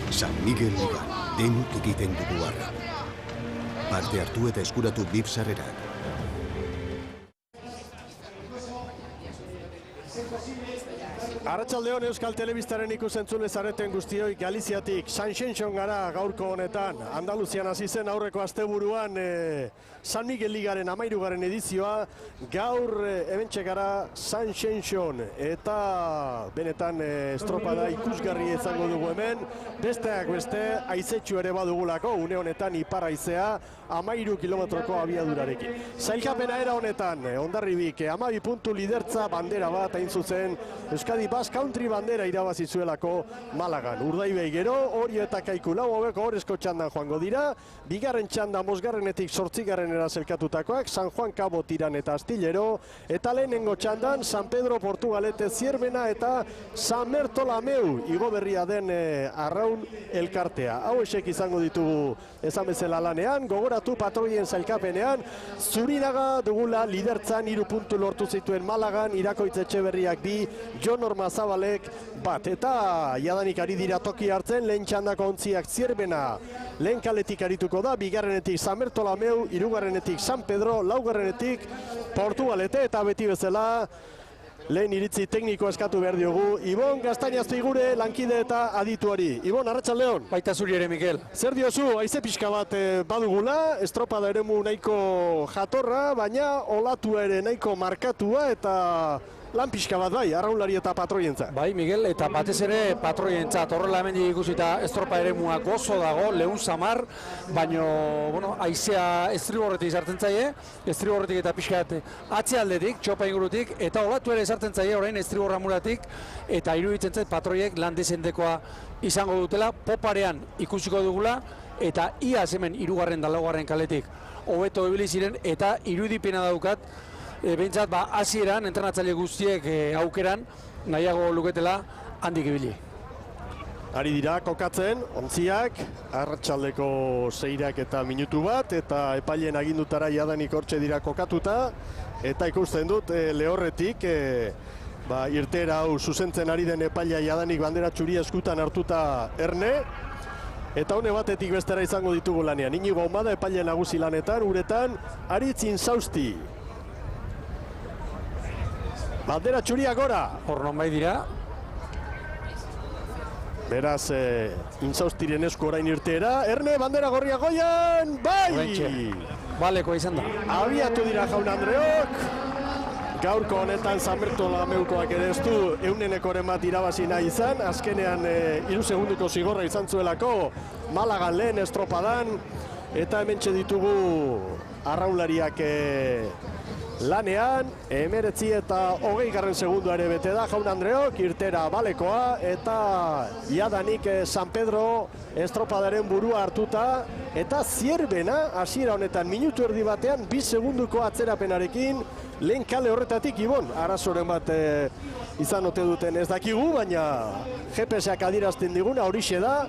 San Miguel Ligan, denok egiten dugu arra. Parte hartu eta eskuratu VIP sarrerak. Arratsaldeon Euskal Telebistaren ikusentzule zareten guztioi Galiziatik San Xenxon gara gaurko honetan. Andaluzian hasi zen aurreko asteburuan San Miguel Ligaren 13. edizioa. Gaur hementxe gara San Xenxon eta benetan estropada ikusgarri izango dugu hemen. Besteak beste haizetxu ere badugulako, une honetan ipar haizea 13 kilometroko abiadurarekin. Sailkapena era honetan, Hondarribik 12 puntu lidertza bandera bat hain zuzen Euskadi Basque Country bandera irabazi zuelako Malagan. Urdaibei gero, hori eta Kaiku lau hobeko horrezko txandan joango dira. Bigarren txanda 5. 8. zelkatutakoak, San Juan Cabo Tiran eta Astillero. Eta lehenengo txandan, San Pedro Portugalete Zierbena eta San Bertolameu igo berria den arraun elkartea. Hau esek izango ditugu esan bezala lanean, gogoratu patroien zailkapenean, Zurinaga dugula lidertzan 3 puntu lortu zituen Malagan, Irakoitz Etxeberriak 2, Jon Ormazabalek bat, eta jadanik ari dira toki hartzen, lehen txandako ontziak Zierbena lehen kaletik arituko da, bigarrenetik San Bertolameu, hirugarrenetik San Pedro, laugarrenetik Portugalete, eta beti bezala lehen iritzi tekniko eskatu behar diogu Ibon Gaztainazpigure lankide eta adituari. Ibon, arratsaldeon. Baita zuri ere, Mikel. Zer diozu, haize pixka bat badugula, estropada eremu nahiko jatorra, baina olatua ere nahiko markatua eta lan pixka bat bai, arraunlari eta patroientzat. Bai, Miguel, eta batez ere patroientzat. Horrela hemen ikusita estropa eremua gozo dago, lehun samar, baino, bueno, haizea estriborretik sartzen zaie, estriborretik eta pixkat atzealdetik, txopa ingurutik, eta olatu ere sartzen zaie orain estriborra muratik, eta iruditzen zait patroiek lan dezentekoa izango dutela, poparean ikusiko dugula, eta iaz hemen 3. da 4. kaletik hobeto ibili ziren, eta irudipena daukat, behintzat, hasieran entrenatzaile guztiek aukeran nahiago luketela handik ibili. Ari dira kokatzen, ontziak, arratsaldeko 6 eta minutu bat, eta epaileen agindutara jadanik hortxe dira kokatuta, eta ikusten dut lehorretik, irtera hau zuzentzen ari den epailea jadanik bandera txuria eskutan hartuta erne, eta hone batetik bestera izango ditugu lanean. Inigo Ahumada epaile nagusi lanetan, uretan, Aritz Inzausti. Bandera txuria gora. Hor non bai dira. Beraz, Inzaustiren esku orain irteera. Erne, bandera gorria goian, bai! Baleko izan da. Abiatu dira jaun Andreok. Gaurko honetan San Bertolameukoak ere ez du ehunenekoren bat irabazi nahi izan. Azkenean 3 segunduko zigorra izan zuelako Malagan lehen estropadan. Eta hementxe ditugu arraunlariak lanean, 19 eta 20. segundua ere bete da, jaun Andreok, irtera balekoa, eta jadanik San Pedro estropadaren burua hartuta, eta Zierbena, hasiera honetan minutu erdi batean, 2 segunduko atzerapenarekin, lehen kale horretatik, Ibon, arazoren bat izan ote duten ez dakigu, baina GPS-ak adirazten diguna, horixe da,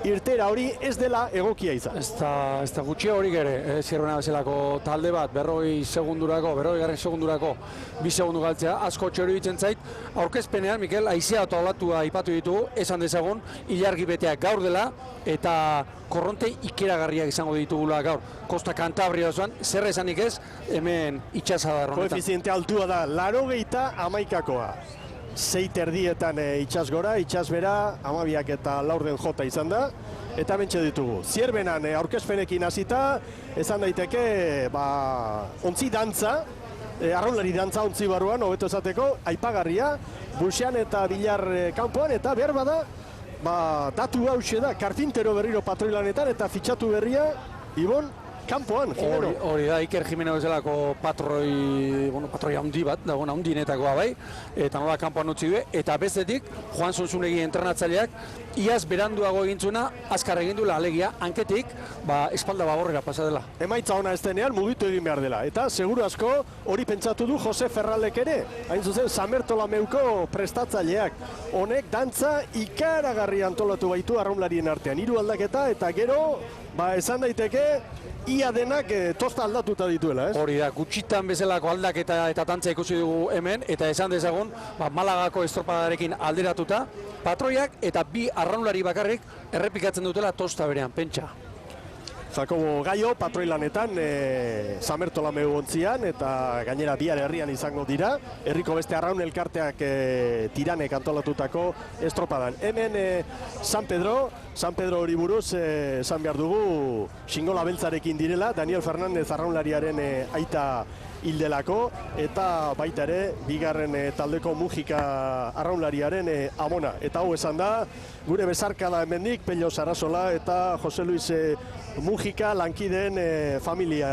irtera hori ez dela egokia izan. Ez da gutxi hori gere, Zierbena bezalako talde bat, 40 segundurako, 40 segundurako 2 segundu galtzea, asko txori ditzen zait. Aurkezpenean, Mikel, haizea eta olatua ipatu ditugu, esan dezagun, ilargi beteak gaur dela, eta korronte ikeragarriak izango ditugula gaur. Kosta Kantabria osoan, zer esanik ez, hemen itxasadar honetan. Koefiziente altua da, 81koa. 6 erdietan itxasgora, itxasbera, 12 eta 4 jota izan da, eta mentxe ditugu. Zierbenan aurkezpenekin hasita, esan daiteke, ontzi dantza, arraunlari dantza ontzi barruan, hobeto esateko, aipagarria, Buxean eta Bilar kanpoan, eta behar bada, datu hause da, karpintero berriro patroilanetan, eta fitxatu berria, Ibon, kanpoan, Jimeno. Hori da, Iker Jimeno bezalako patroi handi bat, dagoena handinetakoa bai, eta nola kanpoan utzi du, eta bestetik, Juan Zunzunegi entrenatzaileak, iaz beranduago egintzuna, azkar egin duela alegia, hanketik, espalda baborrera pasa dela. Emaitza ona ez denean, mugitu egin behar dela, eta seguru asko hori pentsatu du Jose Ferralek ere, hain zuzen San Bertolameuko prestatzaileak. Honek dantza ikaragarri antolatu baitu arraunlarien artean, 3 aldaketa, eta gero, esan daiteke, ia denak tosta aldatuta dituela, ez? Hori da, gutxitan bezalako aldaketa eta tantza ikusi dugu hemen, eta esan dezagun, Malagako estropadarekin alderatuta, patroiak eta bi arraunlari bakarrik errepikatzen dutela tosta berean, pentsa. Jakobo Gaio, patroilanetan, Samertolameu ontzian, eta gainera bihar herrian izango dira, herriko beste arraun elkarteak tiranek antolatutako estropadan. Hemen San Pedro hori buruz, esan behar dugu, xingola beltzarekin direla, Daniel Fernandez arraunlariaren aita hildelako, eta baita ere, bigarren taldeko Mujika arraunlariaren amona. Eta hau esan da, gure bezarkada hemendik, Pello Sarasola eta Jose Luis Mujika lankideen familia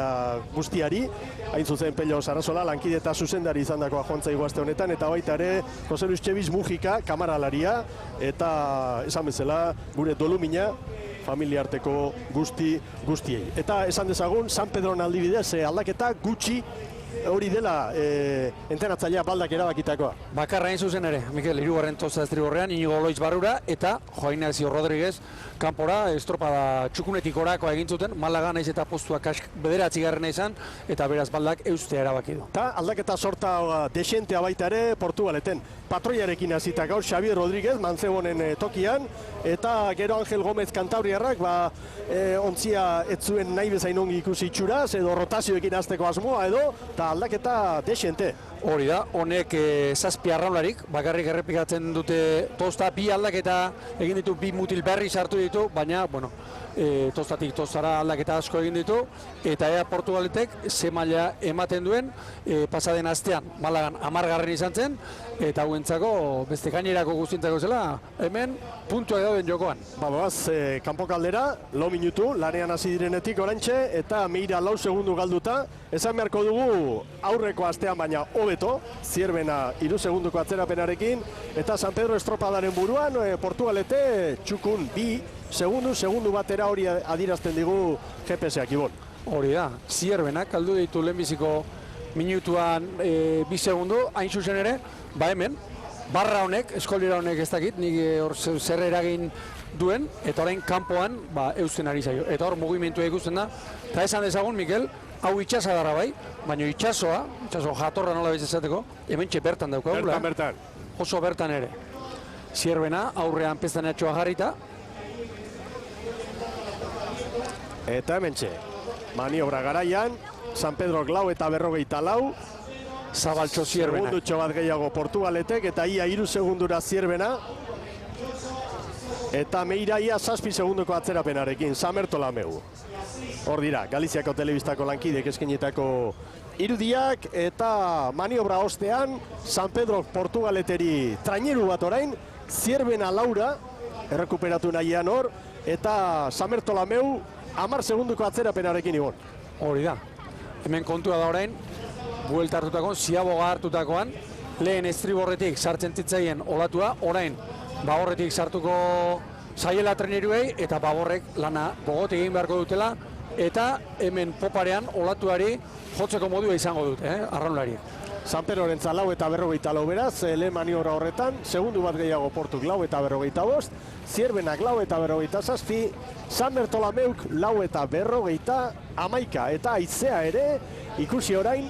guztiari, hain zuzen Pello Sarasola lankide eta zuzendari izan dakoa joantza iguazte honetan, eta baita ere Jose Luis Txebiz Mujika kamaralaria, eta esan bezala gure dolumina familia arteko guztiei. Eta esan dezagun, San Pedron aldibidez aldaketa gutxi hori dela entenatzailea baldak erabakitakoa. Bakarra hain zuzen ere, Mikel, hirugarren tosta estriborrean, Inigo Loitz barrura, eta Joain Ignacio Rodríguez kanpora estropada txukunetik orakoa egin zuten, Malaga naiz eta postua bederatzigarrena izan, eta beraz baldak eustea erabaki du. Eta aldaketa sorta desentea baita ere Portugaleten. Patroiarekin hasita gaur Xavier Rodríguez, Mantzebonen tokian, eta gero Angel Gómez Kantabriarrak, ontzia ez zuen nahi bezain ongi ikusi itxuraz, edo rotazioekin hasteko asmoa edo, eta aldaketa desente. Hori da, honek zazpi arraunlarik, bakarrik errepikatzen dute tosta, bi aldaketa egin ditu, bi mutil berri sartu ditu, baina, bueno, tostatik tostara aldaketa asko egin ditu, eta ea Portugaletek ze maila ematen duen, pasaden astean, Malagan 10. izan zen, eta hauentzako beste gainerako guztientzako zela, hemen puntuak dauden jokoan. Bagoaz, kanpokaldera, 4 minutu, lanean hasi direnetik orantxe, eta Meira 4 segundu galduta, esan beharko dugu aurreko astean baina hobeto, Zierbena 3 segunduko atzerapenarekin, eta San Pedro estropadaren buruan, Portugalete txukun 2 segundu batera hori adierazten digu GPS-ak ibon. Hori da, Zierbenak galdu ditu lehenbiziko minutuan 2 segundu, hain zuzen ere, hemen, barra honek, eskolera honek ez dakit, nik hor zer eragin duen, eta orain kanpoan eusten ari zaio. Eta hor mugimentua ikusten da, eta esan dezagun, Mikel, hau itxasadarra bai, baina itxaso jatorra nola bez esateko, hemen bertan daukagula. Bertan. Oso bertan ere. Zierbena aurrean pestanatxoa jarrita. Eta hemen maniobra garaian, San Pedro 4:54, Zabaltxo Zierbenak. Segundutxo bat gehiago Portugaletek, eta ia 3 segundura Zierbena. Eta Meira ia 7 segunduko atzerapenarekin, Samertolameu. Hor dira, Galiziako telebistako lankidek eskenetako irudiak, eta maniobra ostean, San Pedro Portugaleteri traineru bat orain, Zierbena Laura, errekuperatu nahian hor, eta Samertolameu 10 segunduko atzerapenarekin ibon. Hori da, hemen kontua da orain, buelta hartutakoan, ziaboga hartutakoan, lehen estriborretik sartzen zitzaien olatua, orain bagorretik sartuko zaiela treneruei, eta bagorrek lana gogotik egin beharko dutela, eta hemen poparean olatuari jotzeko modua izango dute, arraunlari. San Pedroren 4:54 beraz, lehen maniobra horretan, segundu bat gehiago Portuk 4:55, Zierbenak 4:57, San Bertolameuk 4:51, eta haizea ere, ikusi orain,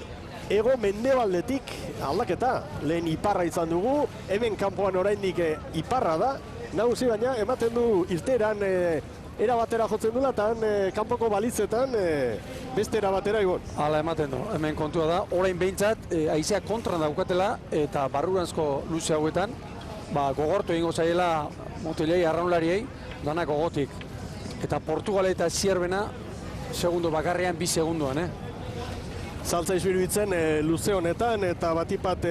ego mendebaldetik aldaketa, lehen iparra izan dugu, hemen kanpoan oraindik iparra da, nagusi baina ematen du irteran era batera jotzen dula, eta kanpoko balitzetan beste era batera egon. Hala ematen du, hemen kontua da, orain behintzat, haizea kontran daukatela, eta barruranzko luze hauetan, gogortu egingo zaiela mutilei arraunlariei, dana gogotik. Eta Portugale eta Zierbena, segundu bakarrean, 2 segunduan, Zaltza izbiruditzen luze honetan, eta batipat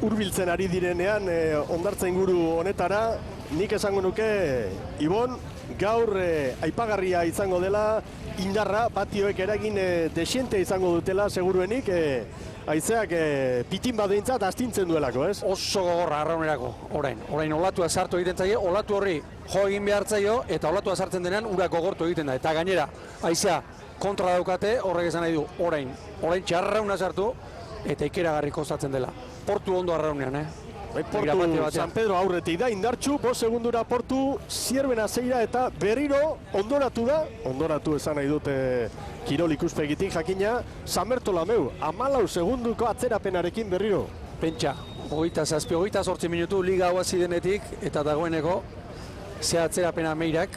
hurbiltzen ari direnean ondartza inguru honetara, nik esango nuke, Ibon, gaur aipagarria izango dela, indarra, patioek eragin desiente izango dutela, seguruenik, haizeak pitin bat dintzat astintzen duelako, ez? Oso gogorra arraunerako, orain olatua sartu egiten zaie, olatu horri jo egin behar zaio, eta olatua sartzen denean urak gogortu egiten da, eta gainera, haizea kontra daukate, horrek esan nahi du, orain txarrauna sartu, eta ikeragarri kostatzen dela. Portu ondo arraunean, Portu San Pedro aurretik da, indartxu, 5 segundura Portu, Zierbena zeira eta berriro ondoratu esan nahi dute kirol ikuspegitik jakina, San Bertolameu, 14 segunduko atzerapenarekin berriro. Pentsa, 28 minutu liga hau hasi denetik, eta dagoeneko ze atzerapena meirak,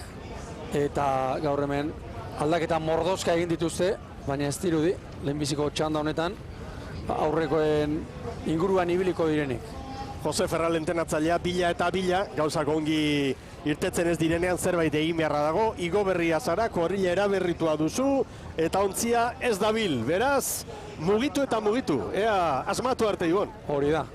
eta gaur hemen aldaketa mordoska egin dituzte, baina ez dirudi, lehenbiziko txanda honetan, aurrekoen inguruan ibiliko direnik. Jose Ferral entenatzailea, bila eta bila, gauzak ongi irtetzen ez direnean zerbait egin beharra dago, igo berria zara, korrila eraberritua duzu, eta ontzia ez dabil, beraz, mugitu eta mugitu, ea asmatu arte Ibon. Hori da.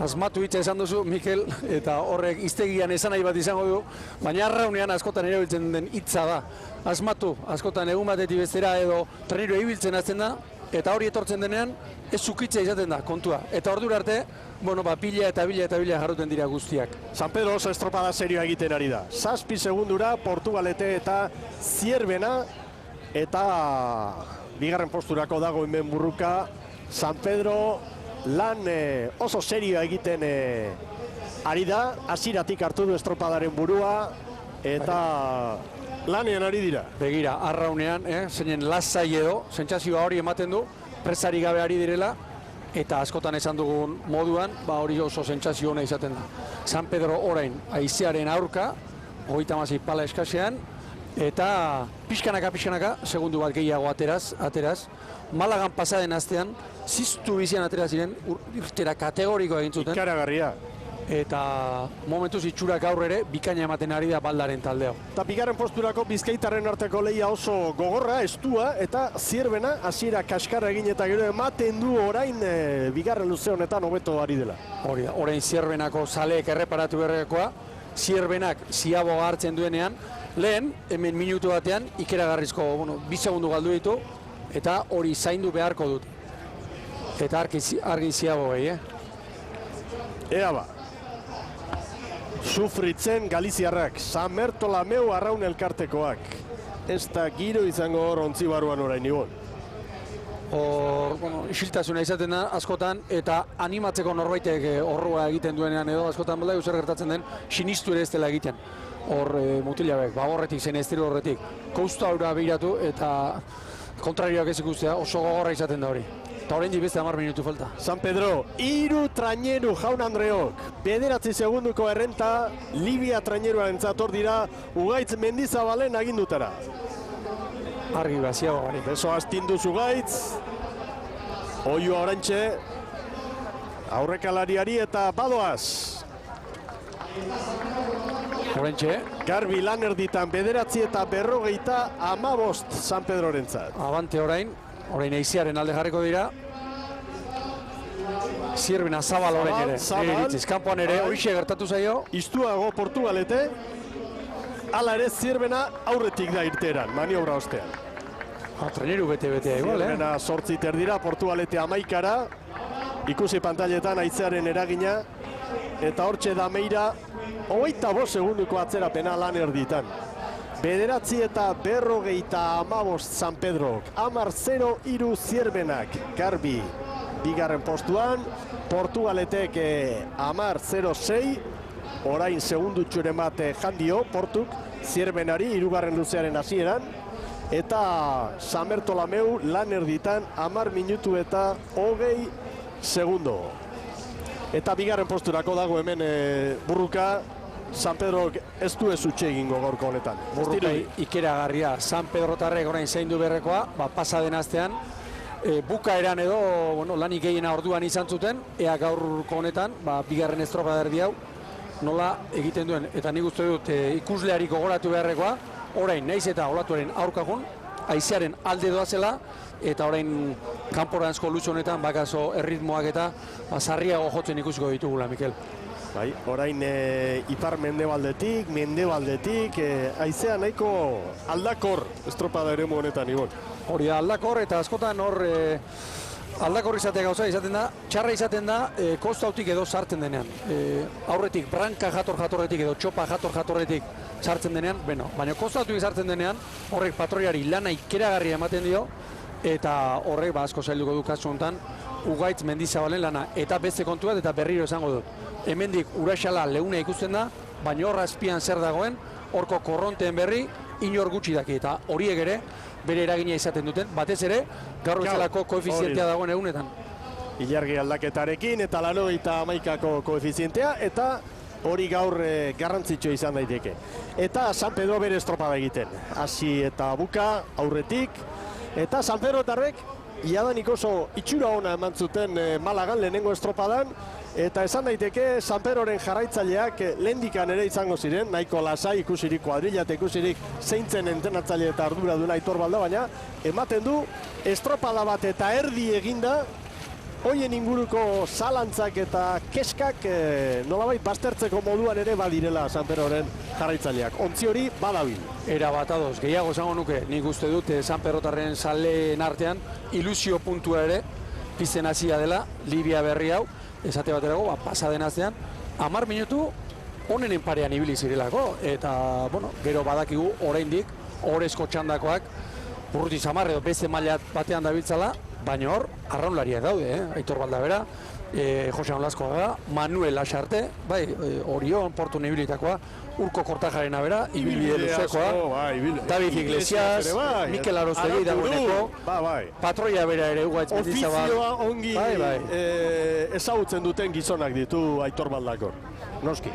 Asmatu hitza esan duzu, Mikel, eta horrek iztegian esan nahi bat izango du, baina arraunean askotan erabiltzen den hitza da. Asmatu, askotan egun batetik bestera edo treniro ibiltzen hasten da, eta hori etortzen denean, ez zukitza izaten da, kontua. Eta ordura arte, pila eta bila jarruten dira guztiak. San Pedro oso estropada serioa egiten ari da. 7 segundura Portugalete eta Zierbena, eta bigarren posturako dago hemen burruka. San Pedro lan oso serioa egiten ari da, hasieratik hartu du estropadaren burua, eta lanean ari dira. Begira, arraunean, zeinen lasai edo, sentsazioa hori ematen du, presari gabe ari direla, eta askotan esan dugun moduan, hori oso sentsazio hona izaten da. San Pedro orain haizearen aurka, 36 pala eskasean, eta pixkanaka, segundu bat gehiago ateraz. Malagan pasaden astean, ziztu bizian atera ziren, irtera kategoriko egin zuten. Ikaragarria. Eta momentuz itxurak aurrere, bikaina ematen ari da Baldaren taldeo. Eta bigarren posturako bizkaitarren arteko lehia oso gogorra, estua, eta Zierbena hasiera kaskarra egin eta gero ematen du orain bigarren luze honetan hobeto ari dela. Hori da, orain Zierbenako zaleek erreparatu berrekoa, Zierbenak ziaboga hartzen duenean, lehen, hemen minutu batean, ikeragarrizko, 2 segundu galdu ditu, eta hori zaindu beharko dut. Eta argi ziabogei, Ea ba. Sufritzen Galiziarrak, San Bertolameu arraun elkartekoak. Ez da giro izango hor ontzi baruan orain Ibon. Hor, isiltasuna izaten da askotan, eta animatzeko norbaitek horroa egiten duenean edo, askotan baldai zer gertatzen den, sinistu ere ez dela egiten. Hor mutilabek, horretik zen estilo horretik, kousta aura behiratu eta kontrarioak ez ikustea oso gogorra izaten da hori. Eta horrein beste 10 minutu falta. San Pedro, 3 traineru jaun Andreok. 9 segunduko errenta, Libia traineruaren zator dira, Ugaitz Mendizabalen agindutara. Argi baziago gari. Beso astinduz Ugaitz, oioa orantxe, aurrekalariari eta badoaz. Horrentxe. Garbi lan erditan 9 eta 50 San Pedrorentzat. Abante orain eiziaren alde jarriko dira. Zierbena zabal orain ere. Iritziz, kanpoan ere, horixe gertatu zaio. Iztuago Portugalete, hala ere Zierbena aurretik da irteran, maniobra ostean. Traineru bete-betea igual, Zierbena 8 terdira, Portugalete 11-ara. Ikusi pantailetan haizearen eragina. Eta hortxe da Meira, 25 segunduko atzerapena lan erditan. 9 eta 50 San Pedrok, 10-0 Zierbenak, Garbi bigarren postuan, Portugaletek 10-0-6, orain segundutxuren bat jandio, Portuk, Zierbenari, 3. luzearen hasieran, eta San Bertolameu lan erditan 10 minutu eta 20 segundo. Eta bigarren posturako dago hemen burruka, San Pedro ez du ez utxe egingo gaurko honetan. Burruka ikeragarria, San Pedrotarrek orain zaindu berrekoa, pasaden astean, bukaeran edo lanik gehiena orduan izan zuten, ea gaurko honetan, bigarren estropa erdi hau, nola egiten duen. Eta nik uste dut ikusleari gogoratu beharrekoa, orain naiz eta olatuaren aurkakun, haizearen alde doazela, eta orain kanporanzko luze honetan bakazo erritmoak eta sarriago jotzen ikusiko ditugula, Mikel. Bai, orain ipar mendebaldetik, haizea nahiko aldakor estropada ere honetan, Ibon. Hori da, aldakor eta askotan hor aldakor izatea gauza izaten da, txarra izaten da kostautik edo sartzen denean. Aurretik, branka jatorretik edo txopa jatorretik sartzen denean, baina kostautik sartzen denean, horrek patroiari lana ikeragarria ematen dio, eta horrek asko zailduko du kasu honetan, Ugaitz Mendizabalen lana. Eta beste kontu bat, eta berriro esango dut. Hemendik Uraxala leunea ikusten da, baina hor azpian zer dagoen, horko korronteen berri, inor gutxi daki. Eta horiek ere, bere eragina izaten duten, batez ere, gaur bezalako koefizientea dagoen egunetan. Ilargi aldaketarekin eta 91ko koefizientea, eta hori gaur garrantzitsua izan daiteke. Eta San Pedro bere estropada egiten. Hasi eta buka, aurretik, eta San Pedro tarrek, iadanik oso itxura ona eman zuten Malagan lehenengo estropadan, eta esan daiteke San Pedroren jarraitzaileak lehendikan ere izango ziren, nahiko lasai ikusirik, kuadrillat ikusirik, zeintzen entrenatzaile eta ardura duela Aitor Balda, baina ematen du estropada bat eta erdi eginda, hoien inguruko zalantzak eta keskak nolabait baztertzeko moduan ere badirela San Pedroren jarraitzaileak. Ontzi hori badabil. Era bat adoz, gehiago esango nuke, nik uste dut San Pedrotarren zaleen artean ilusio puntua ere pizten hasia dela, Libia berri hau, esate baterago, pasaden astean, 10 minutu onenen parean ibili zirelako, eta, bueno, gero badakigu oraindik, orezko txandakoak, urruti samar edo beste maila batean dabiltzala, baina hor, arraunlariak daude, Aitor Balda bera, Jose Onlaskoaga, Manuel Asarte, bai, Orion, Portu Nibilitakoa, Urko Kortajarena bera, ibilbide luzekoa, David Iglesias, Mikel Aroztegi dagoeneko, patroia bera ere Ugaitz Mendizabal. Ofizioa ongi ezagutzen duten gizonak ditu Aitor Baldakor, noski.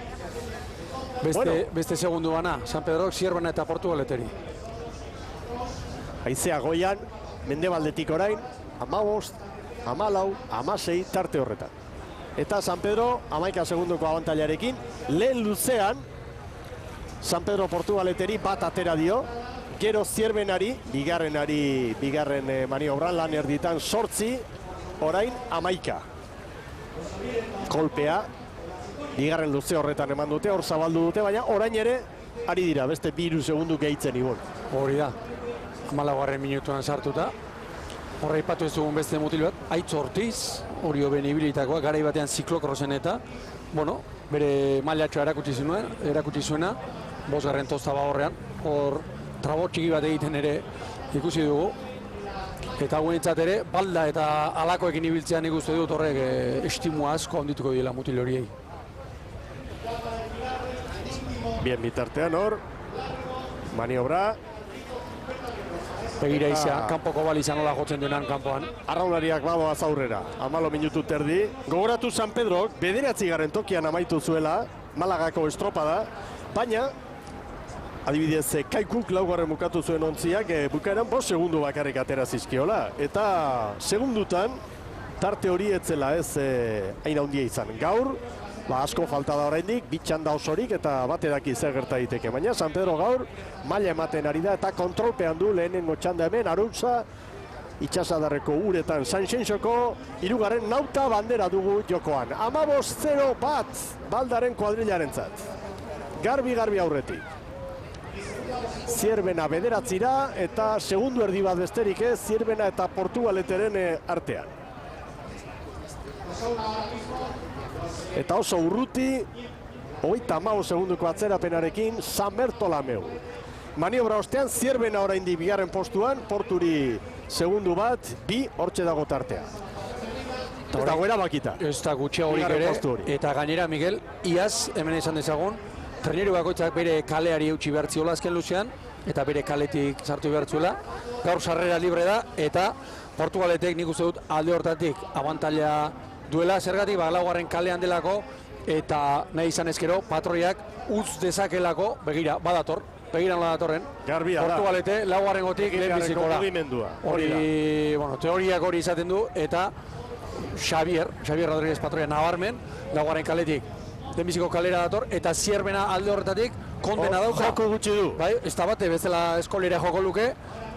Beste segundu bana, San Pedro, Zierbena eta Portugaleteri. Haizea goian, mendebaldetik orain, 15, 14, 16 tarte horretan. Eta San Pedro 11 segundoko abantailarekin, lehen luzean San Pedro Portugaleteri bat atera dio, gero Zierbenari, bigarren maniobran lan erditan 8, orain 11. Kolpea, bigarren luze horretan eman dute, hor zabaldu dute, baina orain ere ari dira, beste 2 segundu gehitzen ibon. Hori da, 14. minutuan sartuta. Horra ipatu ez dugun beste mutil bat, Aitz Ortiz, hori hoben ibilitakoa, garai batean ziklokrosen eta, bueno, bere mailatxoa erakutsi zuena, 5. tostaba horrean, hor trabo txiki bat egiten ere ikusi dugu. Eta guenitzat ere, Balda eta alakoekin ibiltzean ikuste dut horrek estimua asko ondituko dira mutil horiei. Bien bitartean hor, maniobra. Begira izan, kanpoko balizan nola jotzen denan kanpoan. Arraunlariak badoaz aurrera, 14 minutu terdi. Gogoratu San Pedrok, 9. tokian amaitu zuela, Malagako estropada, baina, adibidez, Kaikuk 4. bukatu zuen ontziak, bukaeran 5 segundu bakarrik atera zizkiola. Eta segundutan, tarte hori etzela ez hain handia izan. Gaur, asko falta da oraindik, 2 txanda osorik eta bat edaki zer gerta daiteke. Baina San Pedro gaur maila ematen ari da eta kontrolpean du lehenengo txanda hemen, Aruntza, itxasadarreko uretan Sanxenxoko, 3. nauta bandera dugu jokoan. 15-0 bat Baldaren kuadrilarentzat. Garbi aurretik. Zierbena 9 eta segundu erdi bat besterik ez, Zierbena eta Portugaleteren artean. Eta oso urruti, 35 segunduko atzerapenarekin San Bertolameu. Maniobra ostean, Zierbena oraindik 2. postuan, Porturi segundu bat, 2 hortxe dago tartea. Ez dago erabakita. Ez da gutxiagorik ere, eta gainera, Miguel, iaz, hemen esan dezagun, traineru bakoitzak bere kaleari eutxi behartziola azken luzean, eta bere kaletik sartu behartzuela. Gaur sarrera libre da, eta Portugaletek nik uste dut alde hortatik abantaila duela, zergatik, laugarren kalean delako, eta nahi izan ezkero, patroiak utz dezakelako, begira, badator, begira nola datorren. Garbia da. Portugalete, laugarren gotik lehen biziko da. Hori, bueno, teoriak hori izaten du, eta Xavier Rodríguez patroia nabarmen, laugarren kaletik lehenbiziko kalera dator, eta Zierbena alde horretatik kondena dauka. Joko gutxi du. Bai, ez da bate, bezala eskolera joko luke,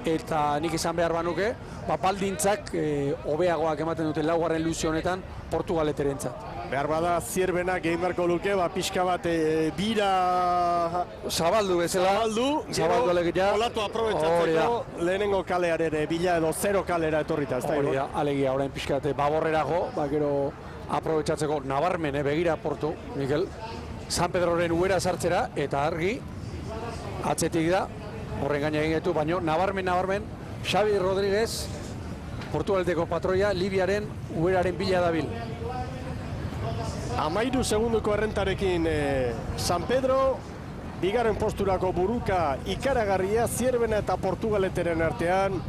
eta nik izan behar banuke, baldintzak hobeagoak ematen dute laugarren luzio honetan Portugaleterentzat. Behar bada Zierbenak egin beharko luke, pixka bat bira zabaldu bezala. Zabaldu alegia. Olatu aprobetsatzeko lehenengo kalearen bila edo 0 kalera etorrita. Hori da, alegia, orain pixka bat baborrerago, gero aprobetsatzeko nabarmen, begira Portu, Mikel. San Pedroren uera sartzera, eta argi, atzetik da, horren gaina egin getu, baina nabarmen, Xavi Rodríguez, Portugaleteko patroia Libiaren uberaren bila dabil. 13 segunduko errentarekin San Pedro, bigarren posturako buruka ikaragarria Zierbena eta Portugaleteren artean,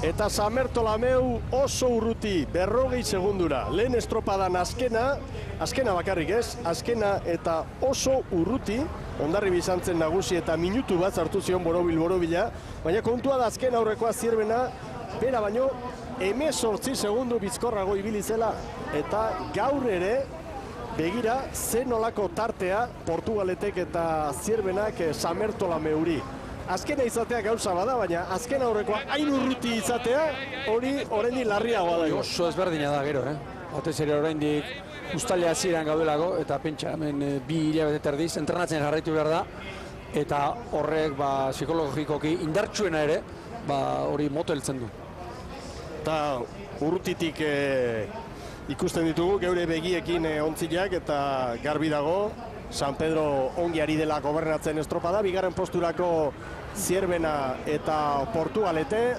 eta San Bertolameu oso urruti 40 segundura. Lehen estropadan azkena bakarrik ez, azkena eta oso urruti, Hondarribi izan zen nagusi eta minutu bat sartu zion borobila, baina kontua da azken aurrekoa Zierbena, bera baino, 18 segundu bizkorrago ibili zela, eta gaur ere, begira, zen nolako tartea Portugaletek eta Zierbenak San Bertolameuri. Azkena izatea gauza bada, baina azken aurrekoa hain urruti izatea, hori oraindik larriagoa da. Oso ezberdina da gero, Otez ere oraindik uztailea hasieran gaudelako, eta pentsa hemen 2 hilabete terdiz, entrenatzen jarraitu behar da, eta horrek psikologikoki indartsuena ere, hori moto heltzen du. Eta urrutitik ikusten ditugu, geure begiekin ontziak eta garbi dago, San Pedro ongi ari dela gobernatzen estropada, bigarren posturako Zierbena eta Portugalete,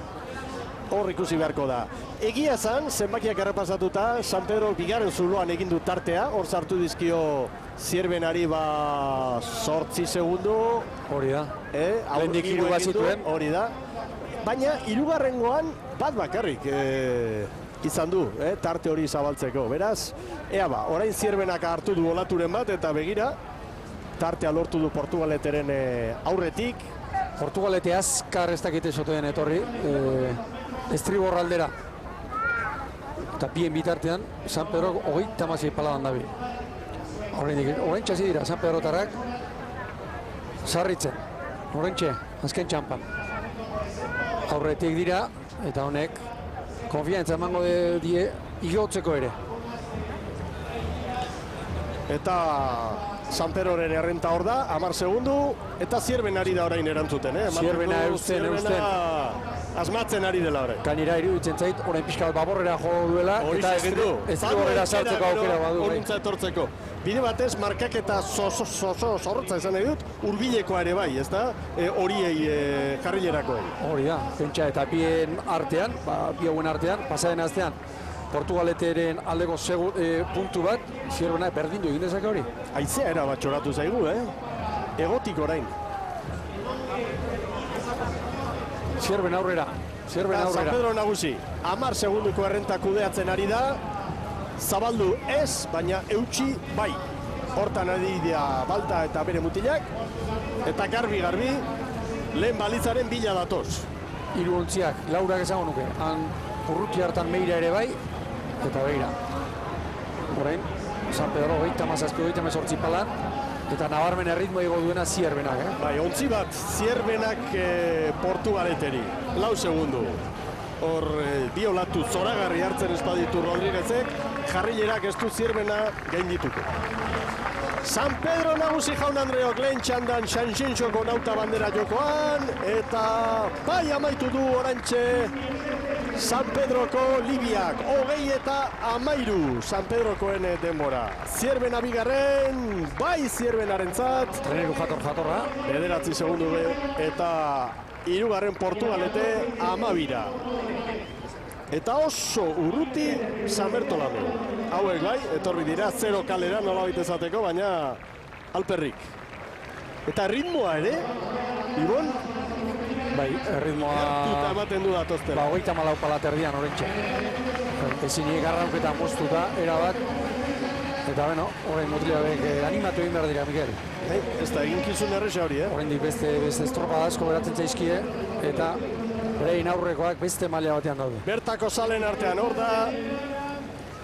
hor ikusi beharko da. Egia zan, zenbakiak errepasatuta, San Pedro bigarren zuloan egin du tartea, hor sartu dizkio Zierbenari 8 segundu. Hori da. Lehendik 3 bat zituen. Hori da. Baina, hirugarrengoan bat bakarrik izan du, tarte hori zabaltzeko. Beraz, orain Zierbenak hartu du olaturen bat, eta begira, tartea lortu du Portugaleteren aurretik. Portugalete azkar ez dakite sotoen etorri, estribor aldera. Eta bien bitartean, San Pedro 36 paladan dabil. Horrein txasi dira, San Pedro tarrak, sarritzen, horrein txe, azken txampan. Aurretik dira, eta honek, konfiantza emango die igotzeko ere. Eta San Pedroren errenta hor da, 10 segundu, eta Zierbenari da orain erantzuten. Zierbena eusten. Asmatzen ari dela orain. Gainera iruditzen zait, orain pixka bat baborrera jo duela, eta estriborrera sartzeko aukera badu. Horuntza etortzeko. Bide batez, markaketa zorrotza izan nahi dut, hurbilekoa ere bai, ez da? Horiei jarrilerakoei. Hori da, pentsa eta bien artean, bi hauen artean, pasaren astean, Portugaleteren aldeko puntu bat, Zierbena berdindu egin dezake hori. Aizea era bat txoratu zaigu, Egotik orain. Zierbena aurrera. San Pedro nagusi, 10 segunduko errenta kudeatzen ari da, zabaldu ez, baina eutxi bai. Hortan ari dira Balta eta bere mutilak, eta garbi, lehen balizaren bila datoz. Hiru ontziak, Laurak esango nuke, han urruti hartan Meira ere bai, eta begira. Horein, San Pedro 37 palan, eta nabarmen erritmo ego duena Zierbenak. Bai, ontzi bat Zierbenak Portugaleteri, 4 segundu. Hor, bi olatu zoragarri hartzen espaditu Rodriguezek, jarrilerak ez du Zierbena gaindituko. San Pedro nagusi jaun Andreok lehen txandan Sanxenxoko nauta bandera jokoan, eta bai amaitu du orantxe San Pedroko Libiak, 20:13 San Pedrokoen denbora. Zierbena bigarren, bai Zierbenarentzat. Treneru jatorra. 9 segundu eta hirugarren Portugalete 12. Eta oso urruti San Bertolameu. Hauek bai, etorri dira, 0 kalera nolabait ezateko, baina alperrik. Eta ritmoa ere, Ibon? Bai, ritmoa... Gertuta ematen du datoztera. 24 palaterdian horrentxe. Ezin garrauketan moztuta, erabat. Eta beno, horrein mutilabek animatu egin behar dira, Mikel. Ez da, eginkizun erresa hori, Horrein beste estropada asko beratzen zaizkie, eta berein aurrekoak beste maila batean daude. Bertako salen artean hor da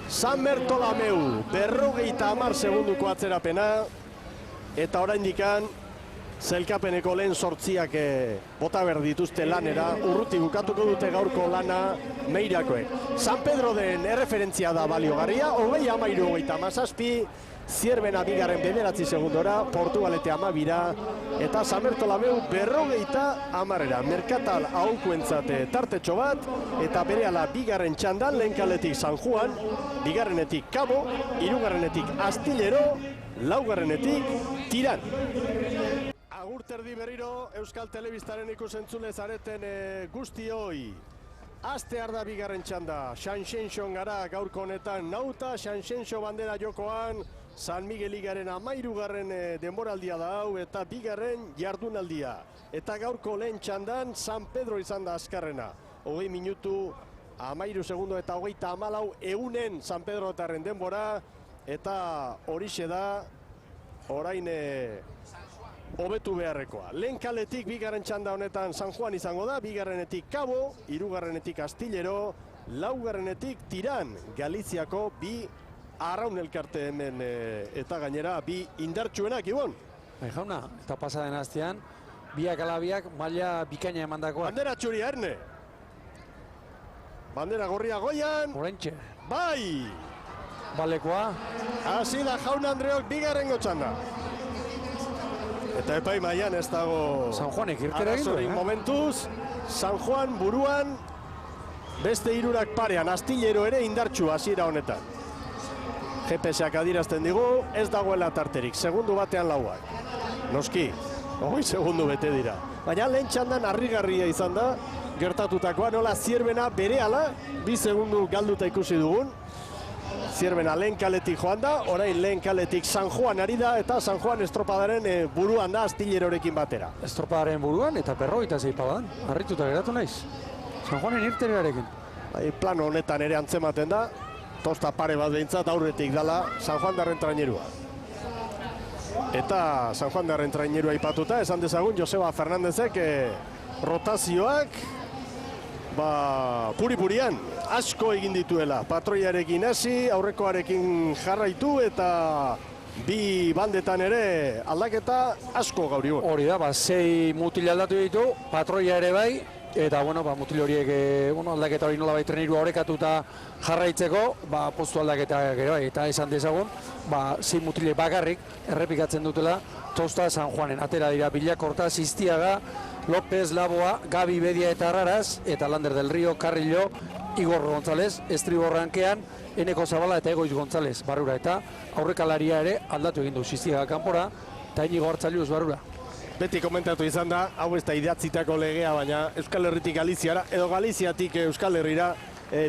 San Bertolameu 50 segunduko atzerapena, eta oraindikan zelkapeneko lehen sortziak bota behar dituzte lanera, urruti bukatuko dute gaurko lana Meirakoek. San Pedro den erreferentzia da baliogarria, 20:13 Zierbena bigarren 9 segundora, Portugalete 12, eta San Bertolameu 50 Merkatal aukuentzate tartetxo bat, eta berehala bigarren txandan lehen kaletik San Juan, bigarrenetik Cabo, hirugarrenetik Astillero, laugarrenetik Tiran. Agurterdi berriro Euskal Telebistaren ikusentzule zareten guztioi. Astear da bigarren txanda, Sanxenxon gara gaurko honetan nauta, Sanxenxo bandera jokoan, San Migueligaren 13. Denboraldia da hau eta bigarren jardunaldia. Eta gaurko lehen txandan San Pedro izan da azkarrena. 20 minutu, 13 segundo eta 34 eunen San Pedro etarren denbora. Eta horixe da, orain hobetu beharrekoa. Lehen kaletik bigarren txanda honetan San Juan izango da, bigarrenetik Cabo, hirugarrenetik Astillero, laugarrenetik Tiran, Galiziako bi arraun elkarte hemen eta gainera bi indartsuenak, Ibon. Bai jauna, eta pasaden astean, biak alabiak maila bikaina emandakoak. Bandera txuria, Erne. Bandera gorria goian. Horentxe. Bai! Balekoa. Hasi da Jaun Andreok bigarrengo txanda. Eta epai mailan ez dago San Juanek irtera egin du, momentuz, San Juan buruan, beste hirurak parean, Astillero ere indartsu hasiera honetan. GPS-ak adierazten digu, ez dagoela tarterik, segundu batean lauak. Noski, 20 segundu bete dira. Baina lehen txandan harrigarria izan da, gertatutakoa nola Zierbena berehala, 2 segundu galduta ikusi dugun. Zierbena lehen kaletik joan da, orain lehen kaletik San Juan ari da, eta San Juan estropadaren buruan da Astillerorekin batera. Estropadaren buruan eta 56 padan, harrituta geratu naiz. San Juanen irterearekin. Plano honetan ere antzematen da, tosta pare bat behintzat aurretik dala San Juan darren trainerua. Eta San Juan darren trainerua ipatuta, esan dezagun Joseba Fernandezek rotazioak puri-purian asko egin dituela. Patroiarekin hasi, aurrekoarekin jarraitu eta bi bandetan ere aldaketa asko gaur egun. Hori da, 6 mutil aldatu ditu, patroia ere bai, eta mutil horiek aldaketa hori nolabait trenirua orekatuta jarraitzeko, postu aldaketa ere bai, eta esan dezagun, 6 mutilek bakarrik errepikatzen dutela Tosta San Juanen. Atera dira Bilak, Horta, Ziztiaga, López, Laboa, Gabi, Bedia eta Araraz, eta Lander del Rio, Carrillo, Igor González, estribo rankean, Eneko Zabala eta Egoiz González barrura, eta aurrekalaria ere aldatu egin du Ziztiaga kanpora, eta Inigo Hartzaliuz barrura. Beti komentatu izan da, hau ez da idatzitako legea, baina Euskal Herritik Galiziara, edo Galiziatik Euskal Herrira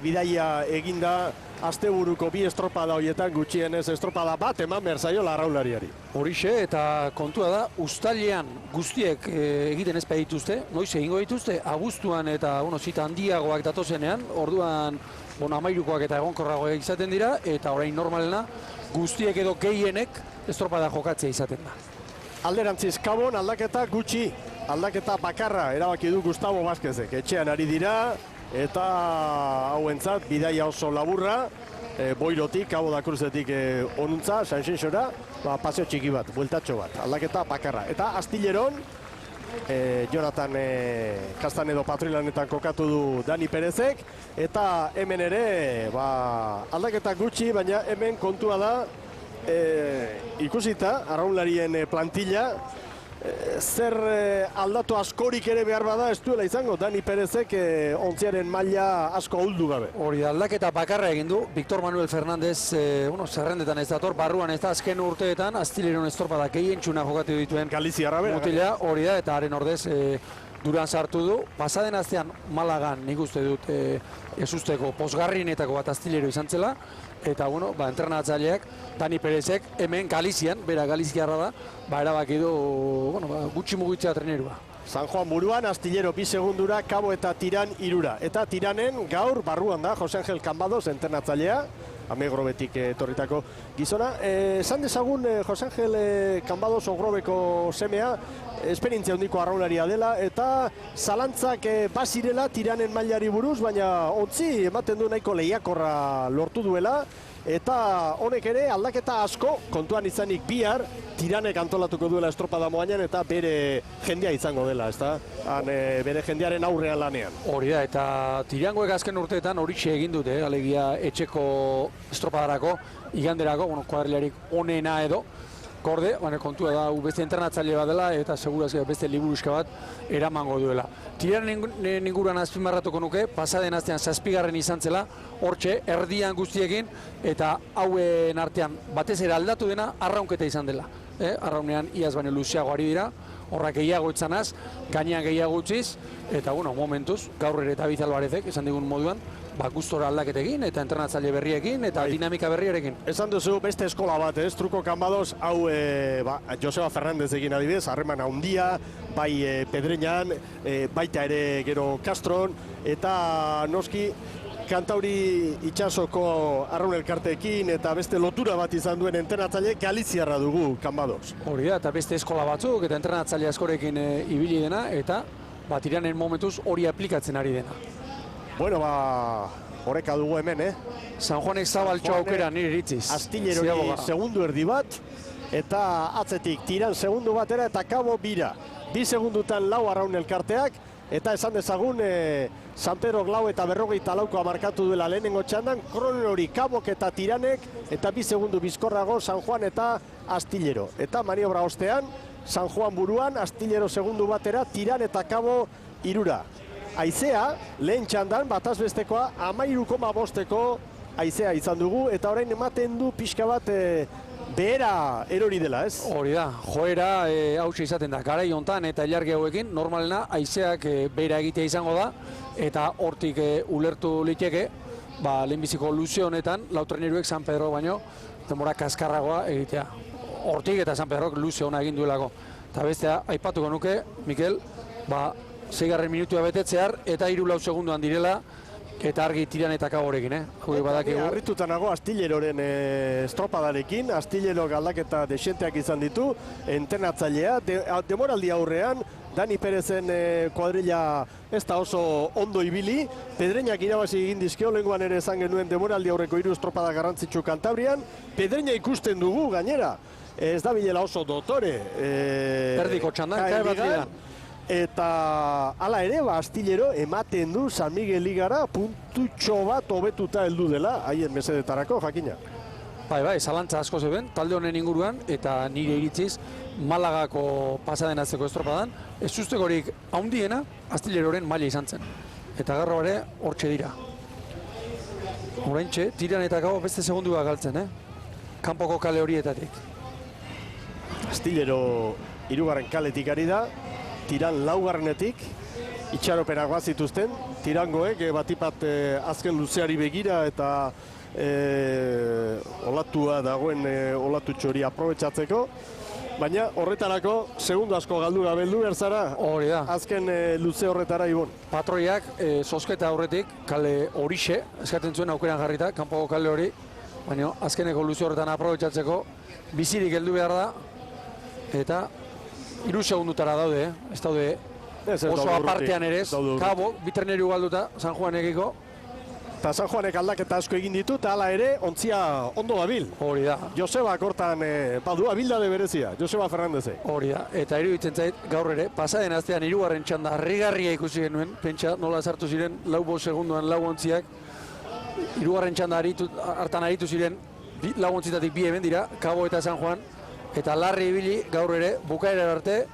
bidaia eginda, asteburuko bi estropada horietan gutxienez estropada bat eman behar zaiola arraunlariari. Horixe, eta kontua da, uztailean guztiek egiten ezpa dituzte, noiz egingo dituzte, abuztuan eta zita handiagoak datozenean, orduan 13koak eta egonkorragoak izaten dira, eta orain normalena guztiek edo gehienek estropada jokatzea izaten da. Alderantziz Kabon aldaketa gutxi, aldaketa bakarra erabaki du Gustavo Vázquezek. Etxean ari dira eta hauentzat bidaia oso laburra, Boirotik, Cabo da Cruzetik onuntza, Sanxenxora, paseo txiki bat, bueltatxo bat, aldaketa bakarra. Eta Astilleron, Jonathan Castanedo patrilanetan kokatu du Dani Perezek, eta hemen ere aldaketa gutxi, baina hemen kontua da, ikusita, arraunlarien plantilla, zer aldatu askorik ere behar bada ez duela izango, Dani Perezek ontziaren maila asko ahuldu gabe. Hori da, aldaketa bakarra egin du, Victor Manuel Fernández, zerrendetan ez dator, barruan ez da azken urteetan, Astilleron estropada gehientxuna jokatu dituen Galiziarra bera. Mutila, hori da, eta haren ordez Duran sartu du. Pasaden astean Malagan nik uste dut ezusteko posgarrienetako bat Astillero izan zela, eta entrenatzaileak Dani Perezek hemen Galizian, bera Galiziarra da, erabaki du gutxi mugitzea trenerua. San Juan buruan, Astillero 2 segundura, Cabo eta Tiran 3. Eta Tiranen gaur barruan da Jose Angel Cambados entrenatzailea, Amegrobetik etorritako gizona. Esan dezagun Jose Angel Cambados Ogrobeko semea, esperientzia handiko arraunlaria dela, eta zalantzak bazirela Tiranen mailari buruz, baina ontzi ematen du nahiko lehiakorra lortu duela, eta honek ere aldaketa asko, kontuan izanik bihar, Tiranek antolatuko duela estropada moainen eta bere jendea izango dela, ezta? Bere jendearen aurrean lanean. Hori da, eta Tirangoek azken urteetan horixe egin dute, alegia etxeko estropadarako, iganderako, kuadrilarik onena edo, korde, kontua da, beste entrenatzaile bat dela, eta segurazio beste liburuska bat eramango duela. Tiranen inguruan azpimarratuko nuke, pasaden astean 7. izan zela, hortxe, erdian guztiekin, eta hauen artean batez ere aldatu dena arraunketa izan dela. Arraunean iaz baino luzeago ari dira, horrak gehiago itzanaz, gainean gehiago utziz, eta bueno, momentuz, gaur ere eta Bizal Barezek, esan digun moduan, gustora aldaketekin eta entrenatzaile berriekin eta dinamika berriarekin. Esan duzu beste eskola bat, Truko Kanbados, hau Joseba Fernandez egin adibidez, harreman handia, bai Pedreñan, baita ere gero Castron, eta noski Kantauri itsasoko arraun elkarteekin eta beste lotura bat izan duen entrenatzaile galiziarra dugu Kanbados. Hori da, eta beste eskola batzuk eta entrenatzaile askorekin ibili dena, eta Tiranen momentuz hori aplikatzen ari dena. Bueno, horreka dugu hemen, San Juanek zabaltxo aukera nire iritziz. Astillerori segundu erdi bat, eta atzetik Tiran segundu batera eta Kabo bira. 2 segundutan lau arraun elkarteak, eta esan dezagun San Pedro lau eta 44 markatu duela lehenengo txandan, kronori Kabok eta Tiranek, eta 2 segundu bizkorrago San Juan eta Astillero. Eta maniobra ostean, San Juan buruan, Astillero segundu batera, Tiran eta Kabo irura. Aizea, lehen txandan, bataz bestekoa, 13,5ko aizea izan dugu, eta orain ematen du pixka bat behera erori dela, ez? Hori da, joera hauxe izaten da, garai hontan eta ilargi hauekin, normalena aizeak behera egitea izango da, eta hortik ulertu liteke, lehenbiziko luze honetan, lau treneruek San Pedro baino, denbora kaskarragoa egitea. Hortik eta San Pedrok luze hona egin duelako. Eta bestea, aipatuko nuke, Mikel, 6. minutua betetzear, eta 3-4 segunduan direla, eta argi Tiran eta Kaborekin, Harrituta nago Astilleroren estropadarekin, Astillero galdaketa desenteak izan ditu, entrenatzailea, demoraldi aurrean, Dani Perezen kuadrilla ez da oso ondo ibili, Pedreñak irabazi egin dizkio, lehenguan ere esan genuen demoraldi aurreko 3 estropada garrantzitsu Kantabrian, Pedreña ikusten dugu gainera, ez da bilela oso dotore. Erdiko txandan, kai bat ligan. Eta hala ere, Astillero ematen du San Miguel ligara puntutxo bat hobetuta heldu dela, haien mesedetarako jakina. Bai, zalantza asko zeben, talde honen inguruan, eta nire iritziz, Malagako pasaden atzeko estropadan, ez ustekorik haundiena, Astilleroren maila izan zen. Eta garro ere, hortxe dira. Horaintxe, Tiran eta Kabo beste segundua galtzen, kanpoko kale horietatik. Astillero 3. kaletik ari da, Tiran 4. itxaropena zituzten, Tirangoek batipat azken luzeari begira eta olatua dagoen olatutxo hori aprobetxatzeko, baina horretarako segundu asko galdu gabeldu berzara. Hori da. Azken luze horretara ibon. Patroiak zozketa aurretik kale horixe eskatzen zuen aukeran jarrita, kanpoko kale hori, baina azkeneko luze horretan aprobetxatzeko bizirik heldu behar da, eta 3 segundutara daude, ez daude oso apartean ere ez, Kabo, bitreneru galduta, San Juanekiko. Eta San Juanek aldaketa asko egin ditu, eta hala ere, ontzia ondo dabil. Hori da. Joseba kortan badu abildade berezia, Joseba Fernandezek. Hori da, eta iruditzen zait gaur ere, pasaden astean 3. txanda harrigarria ikusi genuen, pentsa nola sartu ziren 4 segunduan 4 ontziak, 3. txanda hartan aritu ziren 4 ontzitatik 2 hemen dira, Kabo eta San Juan, eta larri ibili gaur ere, bukaera arte,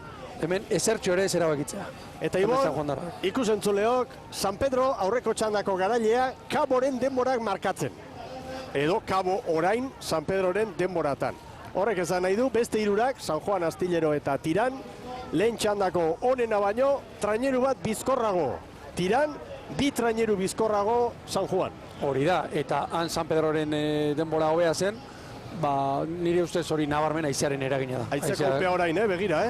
hemen ezertxo ere ez erabakitzea. Eta Ibon, ikusentzuleok, San Pedro aurreko txandako garailea Kaboren denborak markatzen. Edo Kabo orain San Pedroren denboratan. Horrek esan nahi du, beste 3, San Juan, Astillero eta Tiran, lehen txandako onena baino, traineru bat bizkorrago. Tiran, 2 traineru bizkorrago San Juan. Hori da, eta han San Pedroren denbora hobea zen, nire ustez hori nabarmen aizearen eragina da. Aizeko urpea orain, begira,